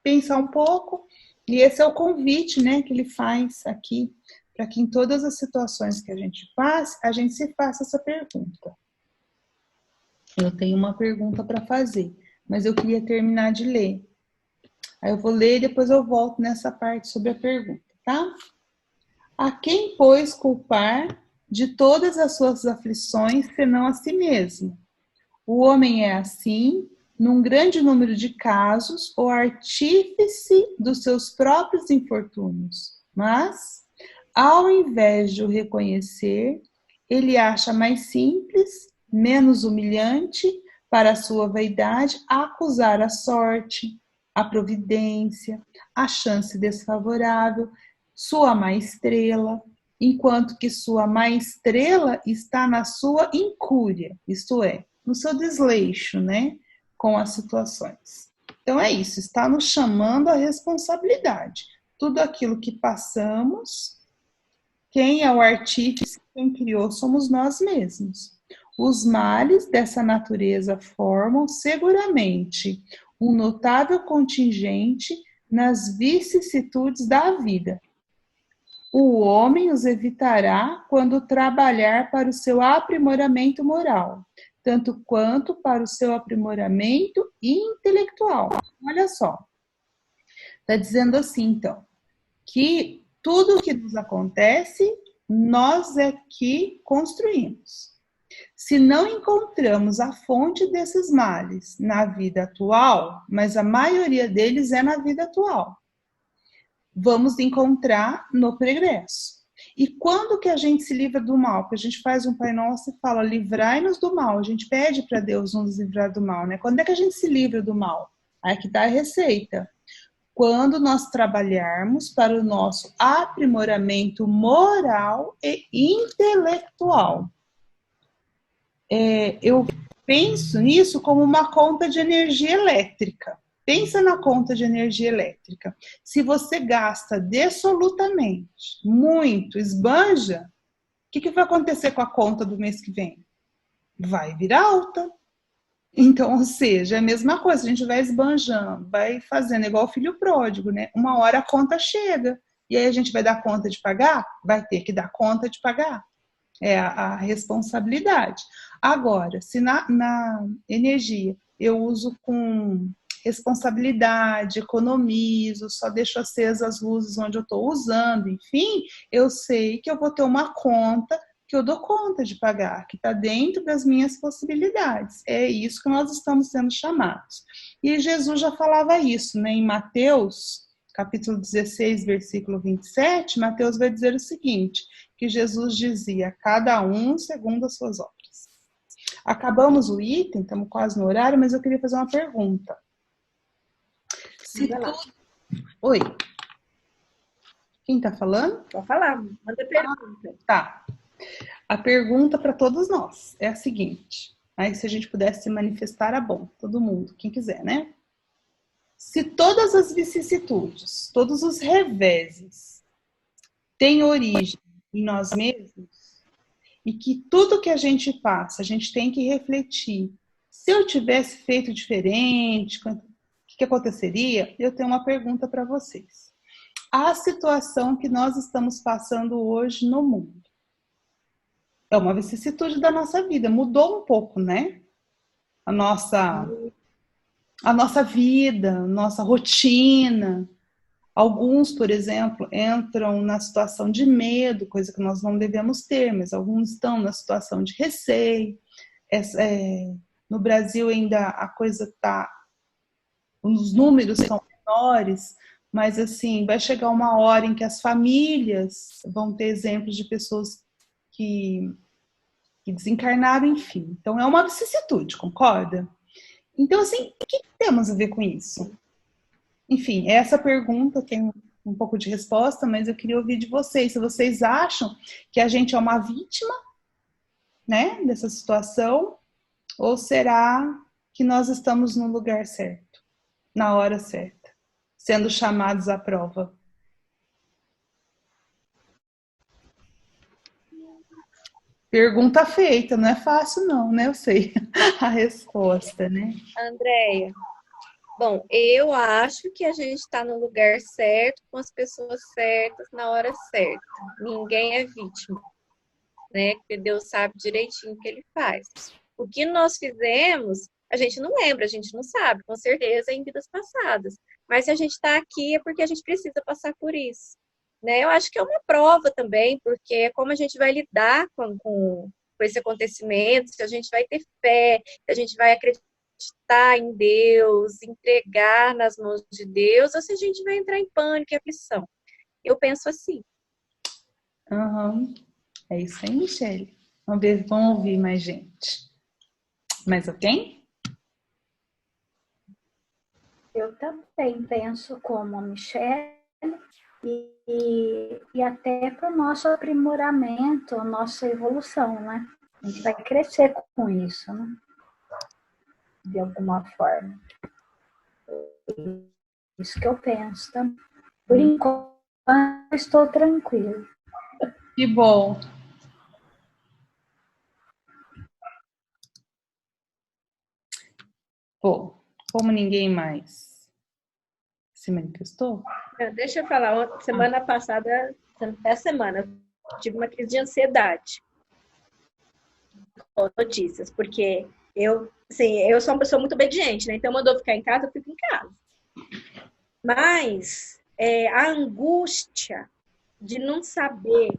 pensar um pouco, e esse é o convite, né, que ele faz aqui, para que em todas as situações que a gente faz, a gente se faça essa pergunta. Eu tenho uma pergunta para fazer, mas eu queria terminar de ler. Aí eu vou ler e depois eu volto nessa parte sobre a pergunta, tá? A quem, pois, culpar de todas as suas aflições, senão a si mesmo? O homem é assim, num grande número de casos, o artífice dos seus próprios infortúnios. Mas, ao invés de o reconhecer, ele acha mais simples, menos humilhante para a sua vaidade acusar a sorte, a providência, a chance desfavorável, sua má estrela, enquanto que sua má estrela está na sua incúria, isto é, no seu desleixo, né, com as situações. Então é isso, está nos chamando à responsabilidade. Tudo aquilo que passamos, quem é o artífice, quem criou, somos nós mesmos. Os males dessa natureza formam seguramente um notável contingente nas vicissitudes da vida. O homem os evitará quando trabalhar para o seu aprimoramento moral, tanto quanto para o seu aprimoramento intelectual. Olha só, está dizendo assim, então, que tudo o que nos acontece, nós é que construímos. Se não encontramos a fonte desses males na vida atual, mas a maioria deles é na vida atual, vamos encontrar no progresso. E quando que a gente se livra do mal? Porque a gente faz um Pai Nosso e fala, livrai-nos do mal. A gente pede para Deus nos livrar do mal, né? Quando é que a gente se livra do mal? Aí que dá a receita. Quando nós trabalharmos para o nosso aprimoramento moral e intelectual. Eu penso nisso como uma conta de energia elétrica. Pensa na conta de energia elétrica. Se você gasta dissolutamente, muito, esbanja, o que vai acontecer com a conta do mês que vem? Vai vir alta. Então, ou seja, é a mesma coisa, a gente vai esbanjando, vai fazendo igual o filho pródigo, né? Uma hora a conta chega, e aí a gente vai dar conta de pagar? Vai ter que dar conta de pagar. É a responsabilidade. Agora, se na energia eu uso com responsabilidade, economizo, só deixo acesas as luzes onde eu estou usando, enfim, eu sei que eu vou ter uma conta que eu dou conta de pagar, que está dentro das minhas possibilidades. É isso que nós estamos sendo chamados. E Jesus já falava isso, né? Em Mateus, capítulo 16, versículo 27, Mateus vai dizer o seguinte, que Jesus dizia, cada um segundo as suas obras. Acabamos o item, estamos quase no horário, mas eu queria fazer uma pergunta. Oi. Quem está falando? Pode falar, manda pergunta. Tá. A pergunta para todos nós é a seguinte. Aí, se a gente pudesse se manifestar, é bom. Todo mundo, quem quiser, né? Se todas as vicissitudes, todos os reveses têm origem em nós mesmos, e que tudo que a gente passa, a gente tem que refletir. Se eu tivesse feito diferente, o que aconteceria? Eu tenho uma pergunta para vocês. A situação que nós estamos passando hoje no mundo é uma vicissitude da nossa vida, mudou um pouco, né? A nossa vida, nossa rotina. Alguns, por exemplo, entram na situação de medo, coisa que nós não devemos ter, mas alguns estão na situação de receio. No Brasil ainda a coisa está... Os números são menores, mas assim, vai chegar uma hora em que as famílias vão ter exemplos de pessoas que desencarnaram, enfim. Então é uma vicissitude, concorda? Então, assim, o que temos a ver com isso? Enfim, essa pergunta tem um pouco de resposta, mas eu queria ouvir de vocês. Se vocês acham que a gente é uma vítima, né, dessa situação, ou será que nós estamos no lugar certo, na hora certa, sendo chamados à prova? Pergunta feita, não é fácil não, né? Eu sei a resposta, né? Andréia, bom, eu acho que a gente está no lugar certo, com as pessoas certas, na hora certa. Ninguém é vítima, né? Porque Deus sabe direitinho o que Ele faz. O que nós fizemos, a gente não lembra, a gente não sabe, com certeza, em vidas passadas. Mas se a gente está aqui é porque a gente precisa passar por isso, né? Eu acho que é uma prova também, porque é como a gente vai lidar com esse acontecimento, se a gente vai ter fé, se a gente vai acreditar em Deus, entregar nas mãos de Deus, ou se a gente vai entrar em pânico e aflição. Eu penso assim. Uhum. É isso aí, Michele. Vamos ouvir mais gente. Mais alguém? Eu também penso como a Michele, e até para o nosso aprimoramento, a nossa evolução, né? A gente vai crescer com isso, né? De alguma forma. Isso que eu penso, tá? Por enquanto, eu estou tranquila. Que bom. Bom, como ninguém mais se manifestou? Deixa eu falar, semana passada, essa semana, eu tive uma crise de ansiedade com notícias, porque eu sou uma pessoa muito obediente, né? Então, mandou ficar em casa, eu fico em casa. Mas a angústia de não saber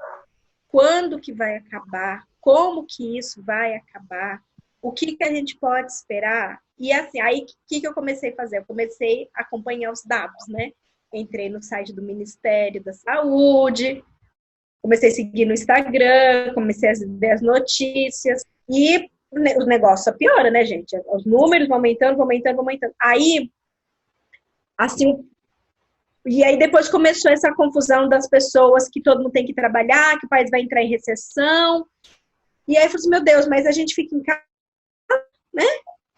quando que vai acabar, como que isso vai acabar, o que a gente pode esperar. E assim, aí o que eu comecei a fazer? Eu comecei a acompanhar os dados, né? Entrei no site do Ministério da Saúde, comecei a seguir no Instagram, comecei a ver as notícias, e o negócio só piora, né, gente? Os números vão aumentando, vão aumentando, vão aumentando. Aí, assim, e aí depois começou essa confusão das pessoas que todo mundo tem que trabalhar, que o país vai entrar em recessão. E aí eu falei assim, meu Deus, mas a gente fica em casa, né?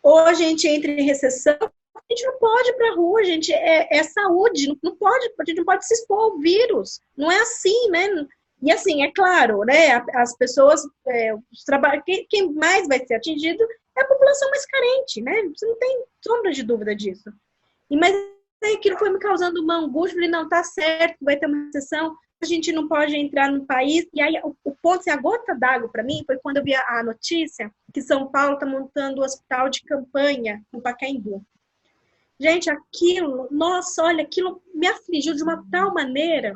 Ou a gente entra em recessão, a gente não pode ir pra rua, gente, é saúde, não pode, a gente não pode se expor ao vírus. Não é assim, né? E assim, é claro, né? As pessoas, quem mais vai ser atingido é a população mais carente, né? Você não tem sombra de dúvida disso. Mas aquilo foi me causando uma angústia, falei, não, tá certo, vai ter uma recessão, a gente não pode entrar no país. E aí o ponto, assim, a gota d'água para mim foi quando eu vi a notícia que São Paulo está montando um hospital de campanha no Pacaembu. Gente, aquilo, nossa, olha, aquilo me afligiu de uma tal maneira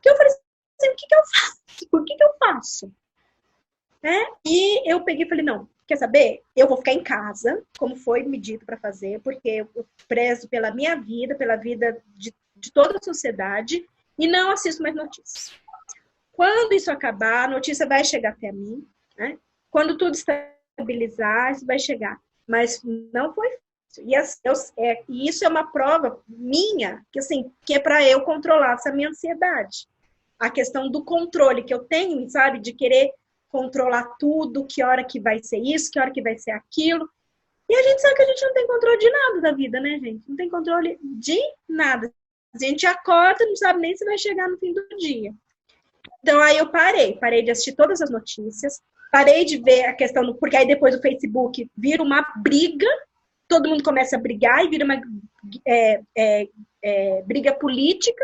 que eu falei assim, o que eu faço? O que eu faço? E eu peguei e falei, não, quer saber? Eu vou ficar em casa, como foi me dito para fazer, porque eu prezo pela minha vida, pela vida de toda a sociedade, e não assisto mais notícias. Quando isso acabar, a notícia vai chegar até mim, né? Quando tudo estabilizar, isso vai chegar. Mas não foi fácil. E isso é uma prova minha, que, assim, que é para eu controlar essa minha ansiedade. A questão do controle que eu tenho, sabe? De querer controlar tudo, que hora que vai ser isso, que hora que vai ser aquilo. E a gente sabe que a gente não tem controle de nada da vida, né, gente? Não tem controle de nada. A gente acorda, não sabe nem se vai chegar no fim do dia. Então, aí eu parei de assistir todas as notícias, parei de ver a questão, porque aí depois o Facebook vira uma briga, todo mundo começa a brigar e vira uma briga política.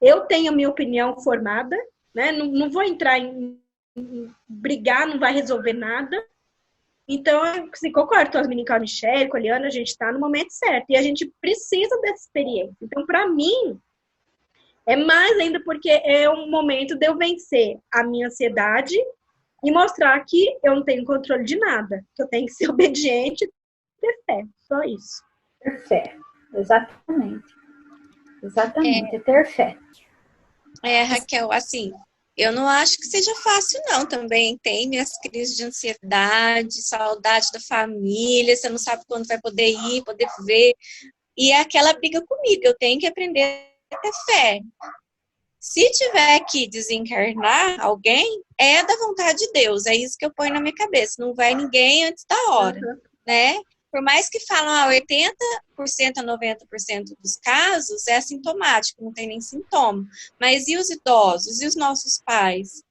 Eu tenho a minha opinião formada, né? Não vou entrar em brigar, não vai resolver nada. Então, assim, concordo com as meninas, com a Michelle, com a Liana, a gente está no momento certo. E a gente precisa dessa experiência. Então, para mim, é mais ainda porque é um momento de eu vencer a minha ansiedade e mostrar que eu não tenho controle de nada. Que eu tenho que ser obediente e ter fé. Só isso. Ter fé. Exatamente. Exatamente. Ter fé. Raquel, assim, eu não acho que seja fácil, não. Também tem minhas crises de ansiedade, saudade da família, você não sabe quando vai poder ir, poder ver. E é aquela briga comigo, eu tenho que aprender a ter fé. Se tiver que desencarnar alguém, é da vontade de Deus, é isso que eu ponho na minha cabeça. Não vai ninguém antes da hora, né? Por mais que falam 80% a 90% dos casos é assintomático, não tem nem sintoma. Mas e os idosos? E os nossos pais?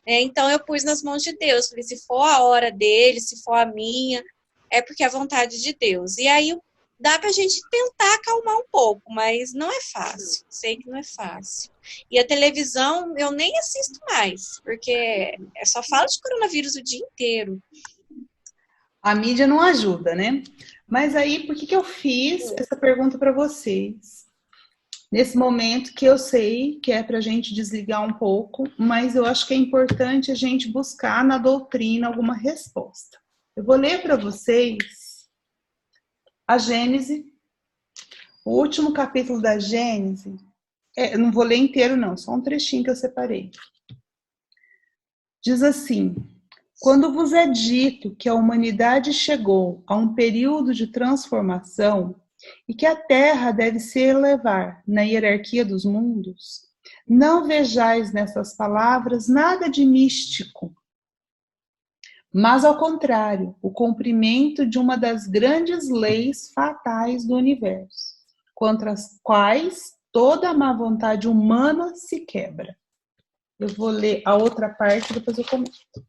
Então eu pus nas mãos de Deus. Falei, se for a hora dele, se for a minha, é porque é a vontade de Deus. E aí dá pra gente tentar acalmar um pouco, mas não é fácil. Sei que não é fácil. E a televisão eu nem assisto mais, porque só fala de coronavírus o dia inteiro. A mídia não ajuda, né? Mas aí, por que eu fiz essa pergunta para vocês? Nesse momento que eu sei que é para a gente desligar um pouco, mas eu acho que é importante a gente buscar na doutrina alguma resposta. Eu vou ler para vocês a Gênese, o último capítulo da Gênese. Eu não vou ler inteiro, não, só um trechinho que eu separei. Diz assim: quando vos é dito que a humanidade chegou a um período de transformação, e que a Terra deve se elevar na hierarquia dos mundos, não vejais nessas palavras nada de místico, mas, ao contrário, o cumprimento de uma das grandes leis fatais do universo, contra as quais toda a má vontade humana se quebra. Eu vou ler a outra parte, depois eu comento.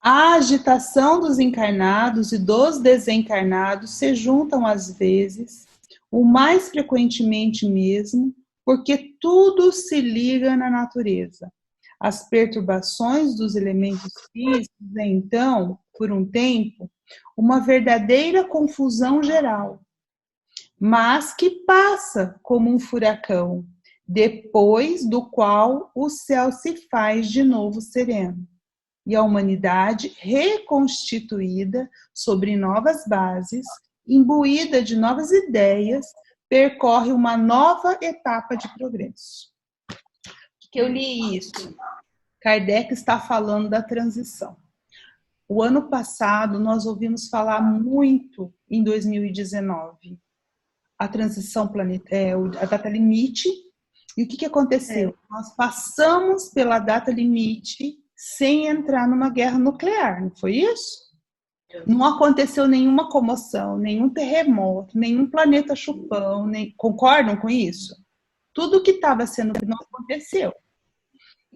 A agitação dos encarnados e dos desencarnados se juntam às vezes, o mais frequentemente mesmo, porque tudo se liga na natureza. As perturbações dos elementos físicos é, então, por um tempo, uma verdadeira confusão geral, mas que passa como um furacão, depois do qual o céu se faz de novo sereno, e a humanidade reconstituída sobre novas bases, imbuída de novas ideias, percorre uma nova etapa de progresso. Que eu li isso. Kardec está falando da transição. O ano passado, nós ouvimos falar muito, em 2019, a transição planetária, a data limite. E o que aconteceu? Nós passamos pela data limite sem entrar numa guerra nuclear, não foi isso? Não aconteceu nenhuma comoção, nenhum terremoto, nenhum planeta chupão, concordam com isso? Tudo que estava sendo não aconteceu.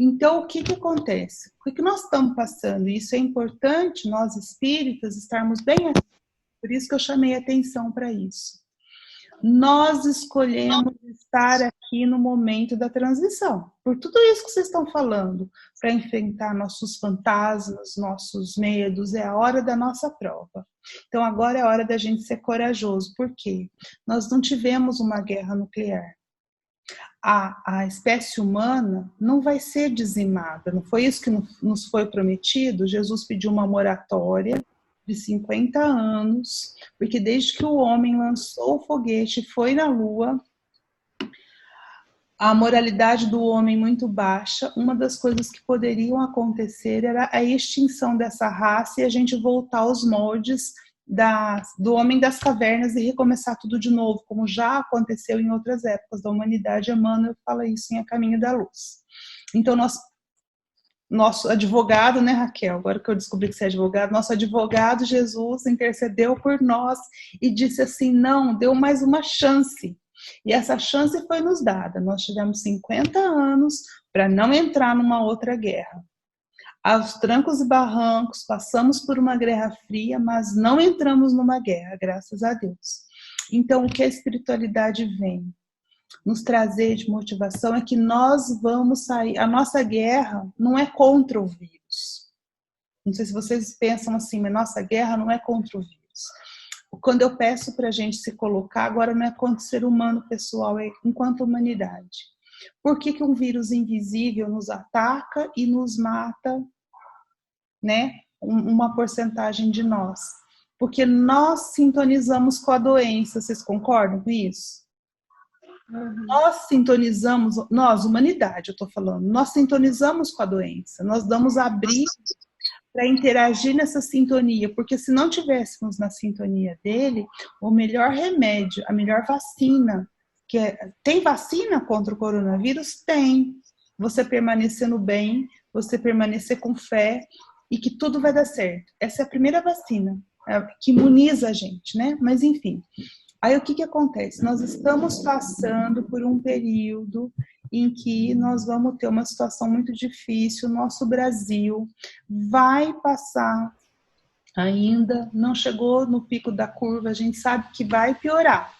Então, o que acontece? O que nós estamos passando? Isso é importante, nós espíritas, estarmos bem atentos. Por isso que eu chamei atenção para isso. Nós escolhemos estar aqui no momento da transição. Por tudo isso que vocês estão falando, para enfrentar nossos fantasmas, nossos medos, é a hora da nossa prova. Então, agora é a hora da gente ser corajoso. Por quê? Nós não tivemos uma guerra nuclear. A espécie humana não vai ser dizimada. Não foi isso que nos foi prometido? Jesus pediu uma moratória de 50 anos, porque desde que o homem lançou o foguete e foi na Lua, a moralidade do homem muito baixa, uma das coisas que poderiam acontecer era a extinção dessa raça e a gente voltar aos moldes do homem das cavernas e recomeçar tudo de novo, como já aconteceu em outras épocas da humanidade. Emmanuel fala isso em A Caminho da Luz. Então, nosso advogado, né, Raquel? Agora que eu descobri que você é advogado, nosso advogado Jesus intercedeu por nós e disse assim, não, deu mais uma chance. E essa chance foi nos dada. Nós tivemos 50 anos para não entrar numa outra guerra. Aos trancos e barrancos, passamos por uma guerra fria, mas não entramos numa guerra, graças a Deus. Então, o que a espiritualidade vem nos trazer de motivação é que nós vamos sair. A nossa guerra não é contra o vírus. Não sei se vocês pensam assim, mas nossa guerra não é contra o vírus. Quando eu peço para a gente se colocar, agora não é contra o ser humano pessoal, é enquanto humanidade. Por que um vírus invisível nos ataca e nos mata, né, uma porcentagem de nós? Porque nós sintonizamos com a doença, vocês concordam com isso? Nós sintonizamos, nós, humanidade, eu estou falando, nós sintonizamos com a doença, nós damos abrigo para interagir nessa sintonia, porque se não tivéssemos na sintonia dele, o melhor remédio, a melhor vacina, tem vacina contra o coronavírus? Tem. Você permanecer no bem, você permanecer com fé e que tudo vai dar certo. Essa é a primeira vacina, que imuniza a gente, né? Mas enfim. Aí o que acontece? Nós estamos passando por um período em que nós vamos ter uma situação muito difícil. O nosso Brasil vai passar ainda, não chegou no pico da curva, a gente sabe que vai piorar.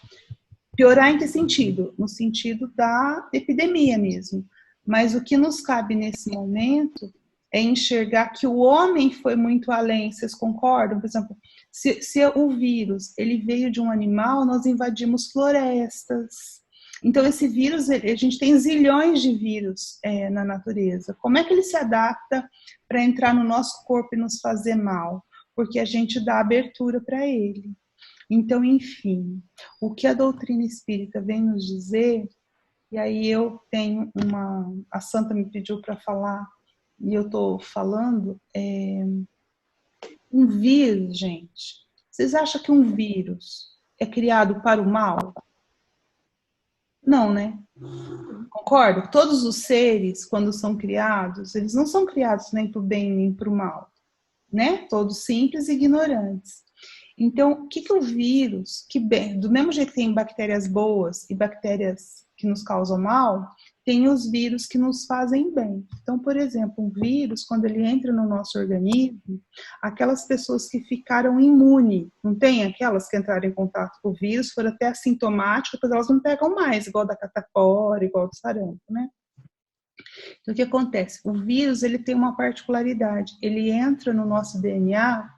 Piorar em que sentido? No sentido da epidemia mesmo. Mas o que nos cabe nesse momento é enxergar que o homem foi muito além. Vocês concordam? Por exemplo, se o vírus ele veio de um animal, nós invadimos florestas. Então, esse vírus, a gente tem zilhões de vírus na natureza. Como é que ele se adapta para entrar no nosso corpo e nos fazer mal? Porque a gente dá abertura para ele. Então, enfim, o que a doutrina espírita vem nos dizer, e aí eu tenho a Santa me pediu para falar, e eu estou falando, um vírus, gente, Vocês acham que um vírus é criado para o mal? Não, né? Concordo? Todos os seres, quando são criados, eles não são criados nem para o bem nem para o mal, né? Todos simples e ignorantes. Então, o que o vírus, do mesmo jeito que tem bactérias boas e bactérias que nos causam mal, tem os vírus que nos fazem bem. Então, por exemplo, um vírus, quando ele entra no nosso organismo, aquelas pessoas que ficaram imunes, não tem aquelas que entraram em contato com o vírus, foram até assintomáticas, depois elas não pegam mais, igual da catapora, igual do sarampo, né? Então, o que acontece? O vírus, ele tem uma particularidade, ele entra no nosso DNA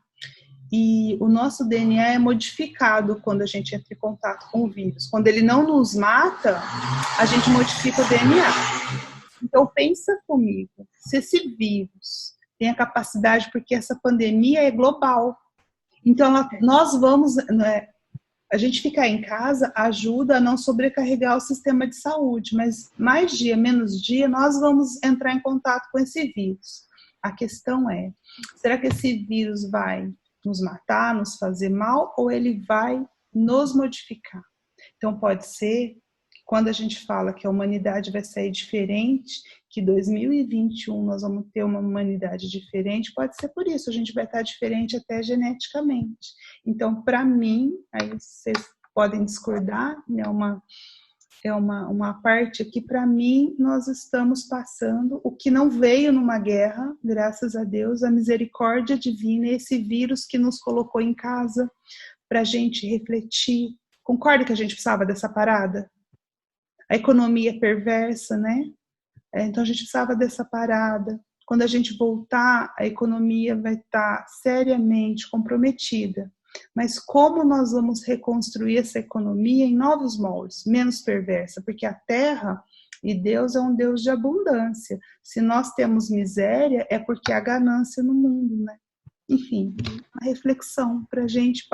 e o nosso DNA é modificado quando a gente entra em contato com o vírus. Quando ele não nos mata, a gente modifica o DNA. Então, pensa comigo, se esse vírus tem a capacidade, porque essa pandemia é global. Então, nós vamos... A gente ficar em casa ajuda a não sobrecarregar o sistema de saúde, mas mais dia, menos dia, nós vamos entrar em contato com esse vírus. A questão é, será que esse vírus vai nos matar, nos fazer mal, ou ele vai nos modificar? Então, pode ser que quando a gente fala que a humanidade vai sair diferente, que 2021 nós vamos ter uma humanidade diferente, pode ser por isso, a gente vai estar diferente até geneticamente. Então, para mim, aí vocês podem discordar, né, uma parte aqui, para mim, nós estamos passando o que não veio numa guerra, graças a Deus, a misericórdia divina, esse vírus que nos colocou em casa para a gente refletir. Concorda que a gente precisava dessa parada? A economia perversa, né? Então a gente precisava dessa parada. Quando a gente voltar, a economia vai estar seriamente comprometida. Mas como nós vamos reconstruir essa economia em novos moldes, menos perversa? Porque a terra e Deus é um Deus de abundância. Se nós temos miséria, é porque há ganância no mundo, né? Enfim, uma reflexão para a gente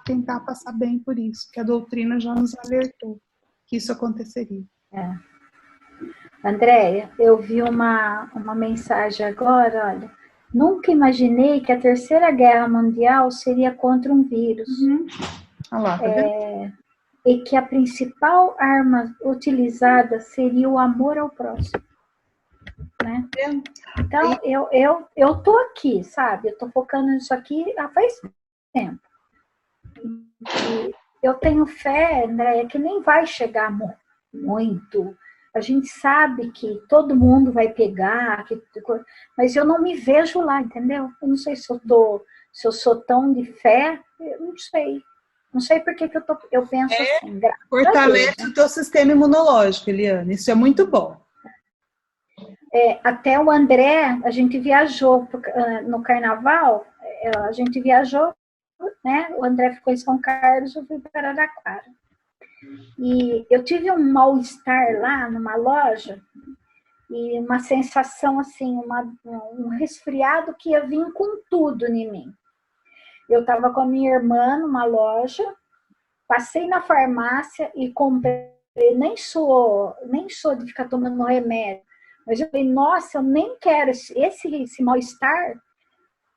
tentar passar bem por isso, que a doutrina já nos alertou que isso aconteceria. Andréia, eu vi uma mensagem agora, olha. Nunca imaginei que a Terceira Guerra Mundial seria contra um vírus. Olha lá, tá vendo? E que a principal arma utilizada seria o amor ao próximo. Né? Então, eu tô aqui, sabe? Eu tô focando nisso aqui há faz tempo. E eu tenho fé, Andréia, que nem vai chegar muito. A gente sabe que todo mundo vai pegar, mas eu não me vejo lá, entendeu? Eu não sei se eu sou tão de fé, eu não sei. Não sei por que eu penso assim. Fortalece o teu sistema imunológico, Eliane. Isso é muito bom. Até o André, a gente viajou no carnaval, a gente viajou, né? O André ficou em São Carlos, eu fui para Araraquara. E eu tive um mal-estar lá numa loja e uma sensação assim, um resfriado que ia vir com tudo em mim. Eu estava com a minha irmã numa loja, passei na farmácia e comprei, nem sou de ficar tomando remédio, mas eu falei, nossa, eu nem quero esse mal-estar.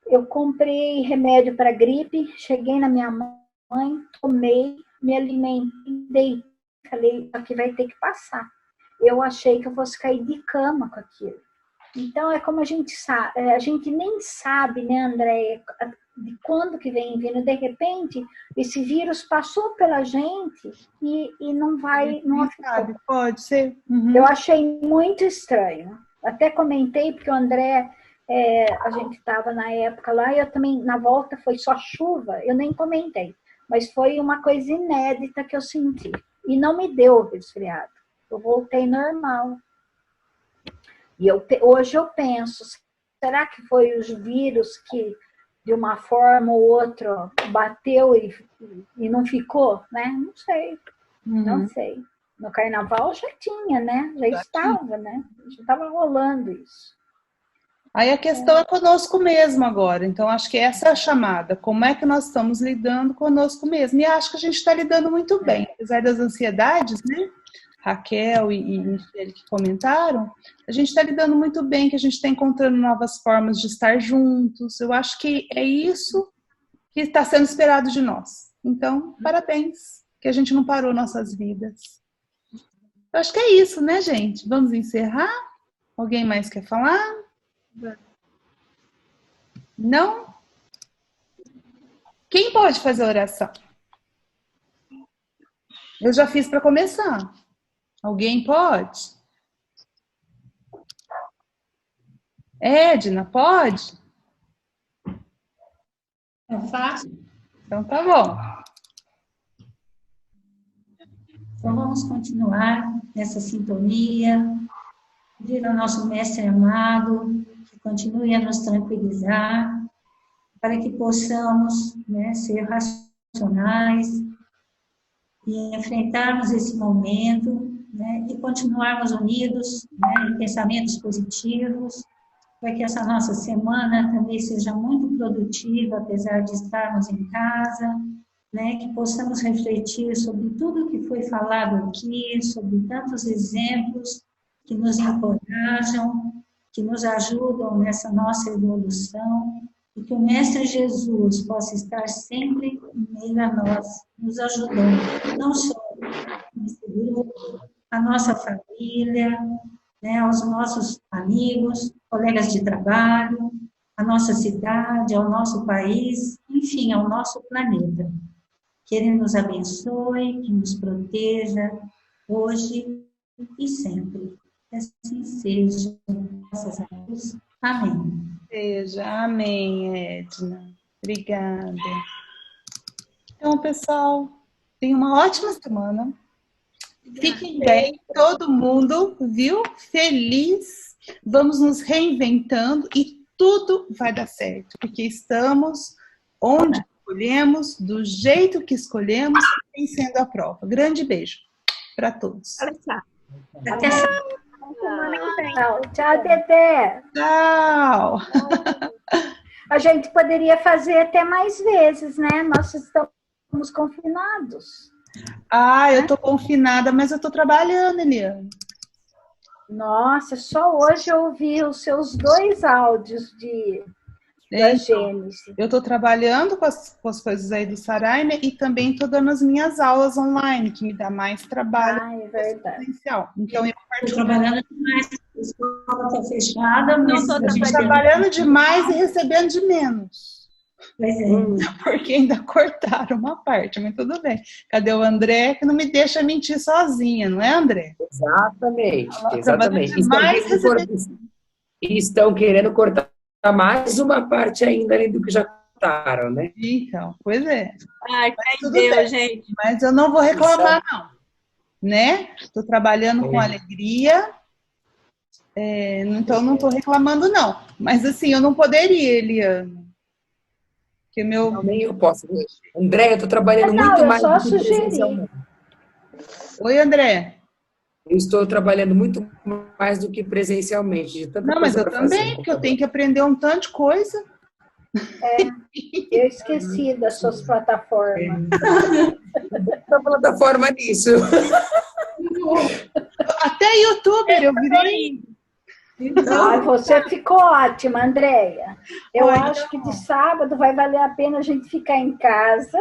Eu comprei remédio para gripe, cheguei na minha mãe, tomei, me alimentei, falei, aqui vai ter que passar. Eu achei que eu fosse cair de cama com aquilo. Então, é como a gente sabe, a gente nem sabe, né, Andréia, de quando que vem vindo. De repente, esse vírus passou pela gente e não vai, não sabe, pode ser. Eu achei muito estranho. Até comentei, porque o André, a gente estava na época lá, e eu também, na volta foi só chuva, eu nem comentei. Mas foi uma coisa inédita que eu senti. E não me deu resfriado. Eu voltei normal. E hoje eu penso, será que foi os vírus que, de uma forma ou outra, bateu e não ficou? Né? Não sei. Não sei. No carnaval já tinha, né? Já estava, né? Já estava rolando isso. Aí a questão é conosco mesmo agora. Então, acho que essa é a chamada. Como é que nós estamos lidando conosco mesmo? E acho que a gente está lidando muito bem. Apesar das ansiedades, né? Raquel e Michele que comentaram, a gente está lidando muito bem, que a gente está encontrando novas formas de estar juntos. Eu acho que é isso que está sendo esperado de nós. Então, parabéns, que a gente não parou nossas vidas. Eu acho que é isso, né, gente? Vamos encerrar? Alguém mais quer falar? Não? Quem pode fazer a oração? Eu já fiz para começar. Alguém pode? Edna, pode? Eu faço. Então tá bom. Então vamos continuar nessa sintonia, pedir ao nosso Mestre amado que continue a nos tranquilizar, para que possamos, né, ser racionais e enfrentarmos esse momento, né, e continuarmos unidos, né, em pensamentos positivos, para que essa nossa semana também seja muito produtiva, apesar de estarmos em casa, né, que possamos refletir sobre tudo que foi falado aqui, sobre tantos exemplos que nos encorajam, que nos ajudam nessa nossa evolução, e que o Mestre Jesus possa estar sempre em meio a nós, nos ajudando, não só nesse grupo, a nossa família, né, aos nossos amigos, colegas de trabalho, a nossa cidade, ao nosso país, enfim, ao nosso planeta. Que Ele nos abençoe, que nos proteja, hoje e sempre. Que assim seja. Graças a Deus. Amém. Seja. Amém, Edna. Obrigada. Então, pessoal, tenham uma ótima semana. Fiquem bem, todo mundo, viu? Feliz. Vamos nos reinventando e tudo vai dar certo, porque estamos onde escolhemos, do jeito que escolhemos, e sendo a prova. Grande beijo para todos. Até semana que vem. Tchau, Tetê. Tchau. A gente poderia fazer até mais vezes, né? Nós estamos confinados. Eu tô confinada, mas eu tô trabalhando, Eliane. Nossa, só hoje eu ouvi os seus 2 áudios da Gênesis. Eu tô trabalhando com as coisas aí do Saraime e também tô dando as minhas aulas online, que me dá mais trabalho. É verdade. Então, eu Estou trabalhando demais, a escola está fechada, mas tô trabalhando demais e recebendo de menos. Pois é. Porque ainda cortaram uma parte, mas tudo bem. Cadê o André que não me deixa mentir sozinha, não é, André? Exatamente. Estão querendo cortar mais uma parte ainda além do que já cortaram, né? Então, pois é. Ai, que Deus, gente. Mas eu não vou reclamar, não. Né? Estou trabalhando com alegria. Então, não estou reclamando, não. Mas, assim, eu não poderia, Eliane. Que Não, nem eu posso. André, eu estou trabalhando muito mais do que presencialmente. Oi, André. Eu estou trabalhando muito mais do que presencialmente. Não, mas eu também, porque eu tenho que aprender um tanto de coisa. Eu esqueci das suas plataformas. A plataforma nisso. Até youtuber eu virei. Você ficou ótima, Andréia. Eu acho que de sábado vai valer a pena a gente ficar em casa,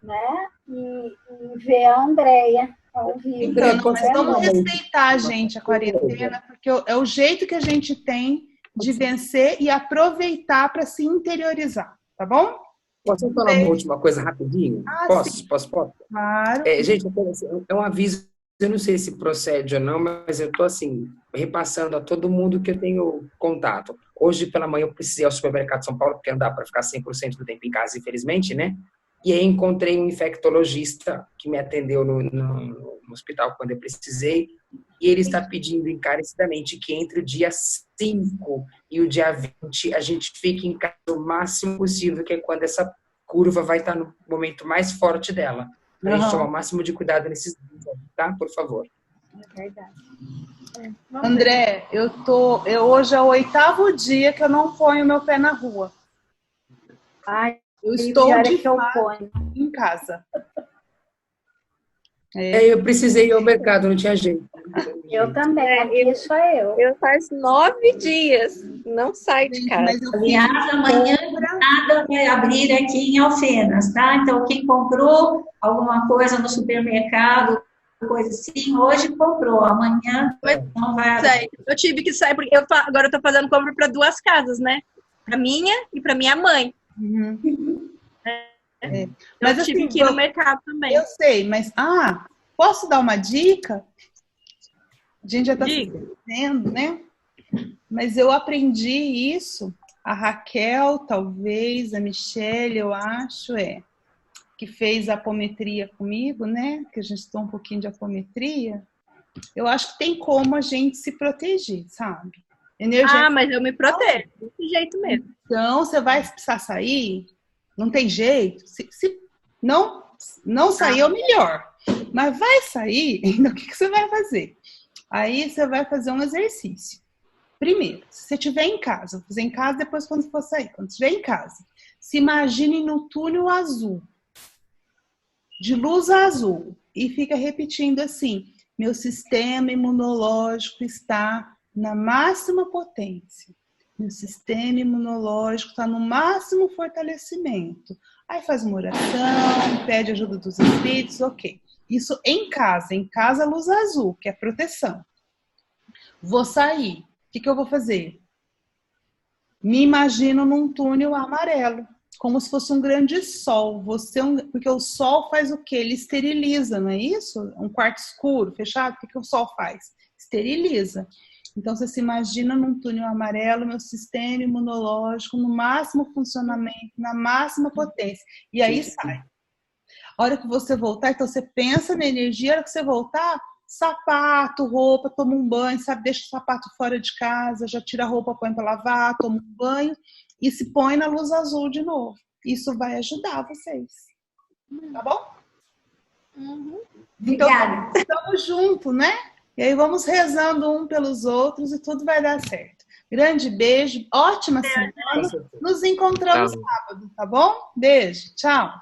né? E ver a Andréia ao vivo. Então, nós vamos respeitar, gente, a quarentena, porque é o jeito que a gente tem de vencer e aproveitar para se interiorizar, tá bom? Posso falar uma última coisa rapidinho? Posso? Claro. Gente, é um aviso. Eu não sei se procede ou não, mas eu estou assim, repassando a todo mundo que eu tenho contato. Hoje pela manhã eu precisei ir ao supermercado de São Paulo, porque não dá para ficar 100% do tempo em casa, infelizmente, né? E aí encontrei um infectologista que me atendeu no hospital quando eu precisei, e ele está pedindo encarecidamente que entre o dia 5 e o dia 20 a gente fique em casa o máximo possível, que é quando essa curva vai estar no momento mais forte dela. A gente tomar o máximo de cuidado nesses dias, tá? Por favor. É verdade. André, hoje é o 8º dia que eu não ponho meu pé na rua. Eu estou de fato em casa. Eu precisei ir ao mercado, não tinha jeito. Eu também, isso é eu. Eu faz 9 dias, não saio de casa. Aliás, amanhã nada vai abrir aqui em Alfenas, tá? Então, quem comprou alguma coisa no supermercado, coisa assim, hoje comprou, amanhã não vai abrir. Eu tive que sair, porque agora eu tô fazendo compra para 2 casas, né? Para minha e para minha mãe. Uhum. Mas eu tive que ir no mercado também. Eu sei, mas posso dar uma dica? A gente já está se conhecendo, né? Mas eu aprendi isso, a Raquel, talvez, a Michelle, eu acho, que fez apometria comigo, né? Que a gente estudou um pouquinho de apometria. Eu acho que tem como a gente se proteger, sabe? Mas eu me protejo, desse jeito mesmo. Então, você vai precisar sair, não tem jeito. Se não sair é o melhor. Mas vai sair, então o que você vai fazer? Aí você vai fazer um exercício. Primeiro, se você estiver em casa, vou fazer em casa depois quando for sair. Quando estiver em casa, se imagine no túnel azul, de luz azul, e fica repetindo assim: meu sistema imunológico está na máxima potência. Meu sistema imunológico está no máximo fortalecimento. Aí faz uma oração, pede ajuda dos espíritos, ok. Isso em casa luz azul, que é proteção. Vou sair. O que eu vou fazer? Me imagino num túnel amarelo, como se fosse um grande sol. Porque o sol faz o quê? Ele esteriliza, não é isso? Um quarto escuro, fechado, o que o sol faz? Esteriliza. Então, você se imagina num túnel amarelo, meu sistema imunológico no máximo funcionamento, na máxima potência. E aí sai. A hora que você voltar, então você pensa na energia, a hora que você voltar, sapato, roupa, toma um banho, sabe? Deixa o sapato fora de casa, já tira a roupa, põe para lavar, toma um banho e se põe na luz azul de novo. Isso vai ajudar vocês. Tá bom? Uhum. Obrigada. Então, estamos juntos, né? E aí vamos rezando um pelos outros e tudo vai dar certo. Grande beijo, ótima semana. Nos encontramos sábado, tá bom? Beijo, tchau.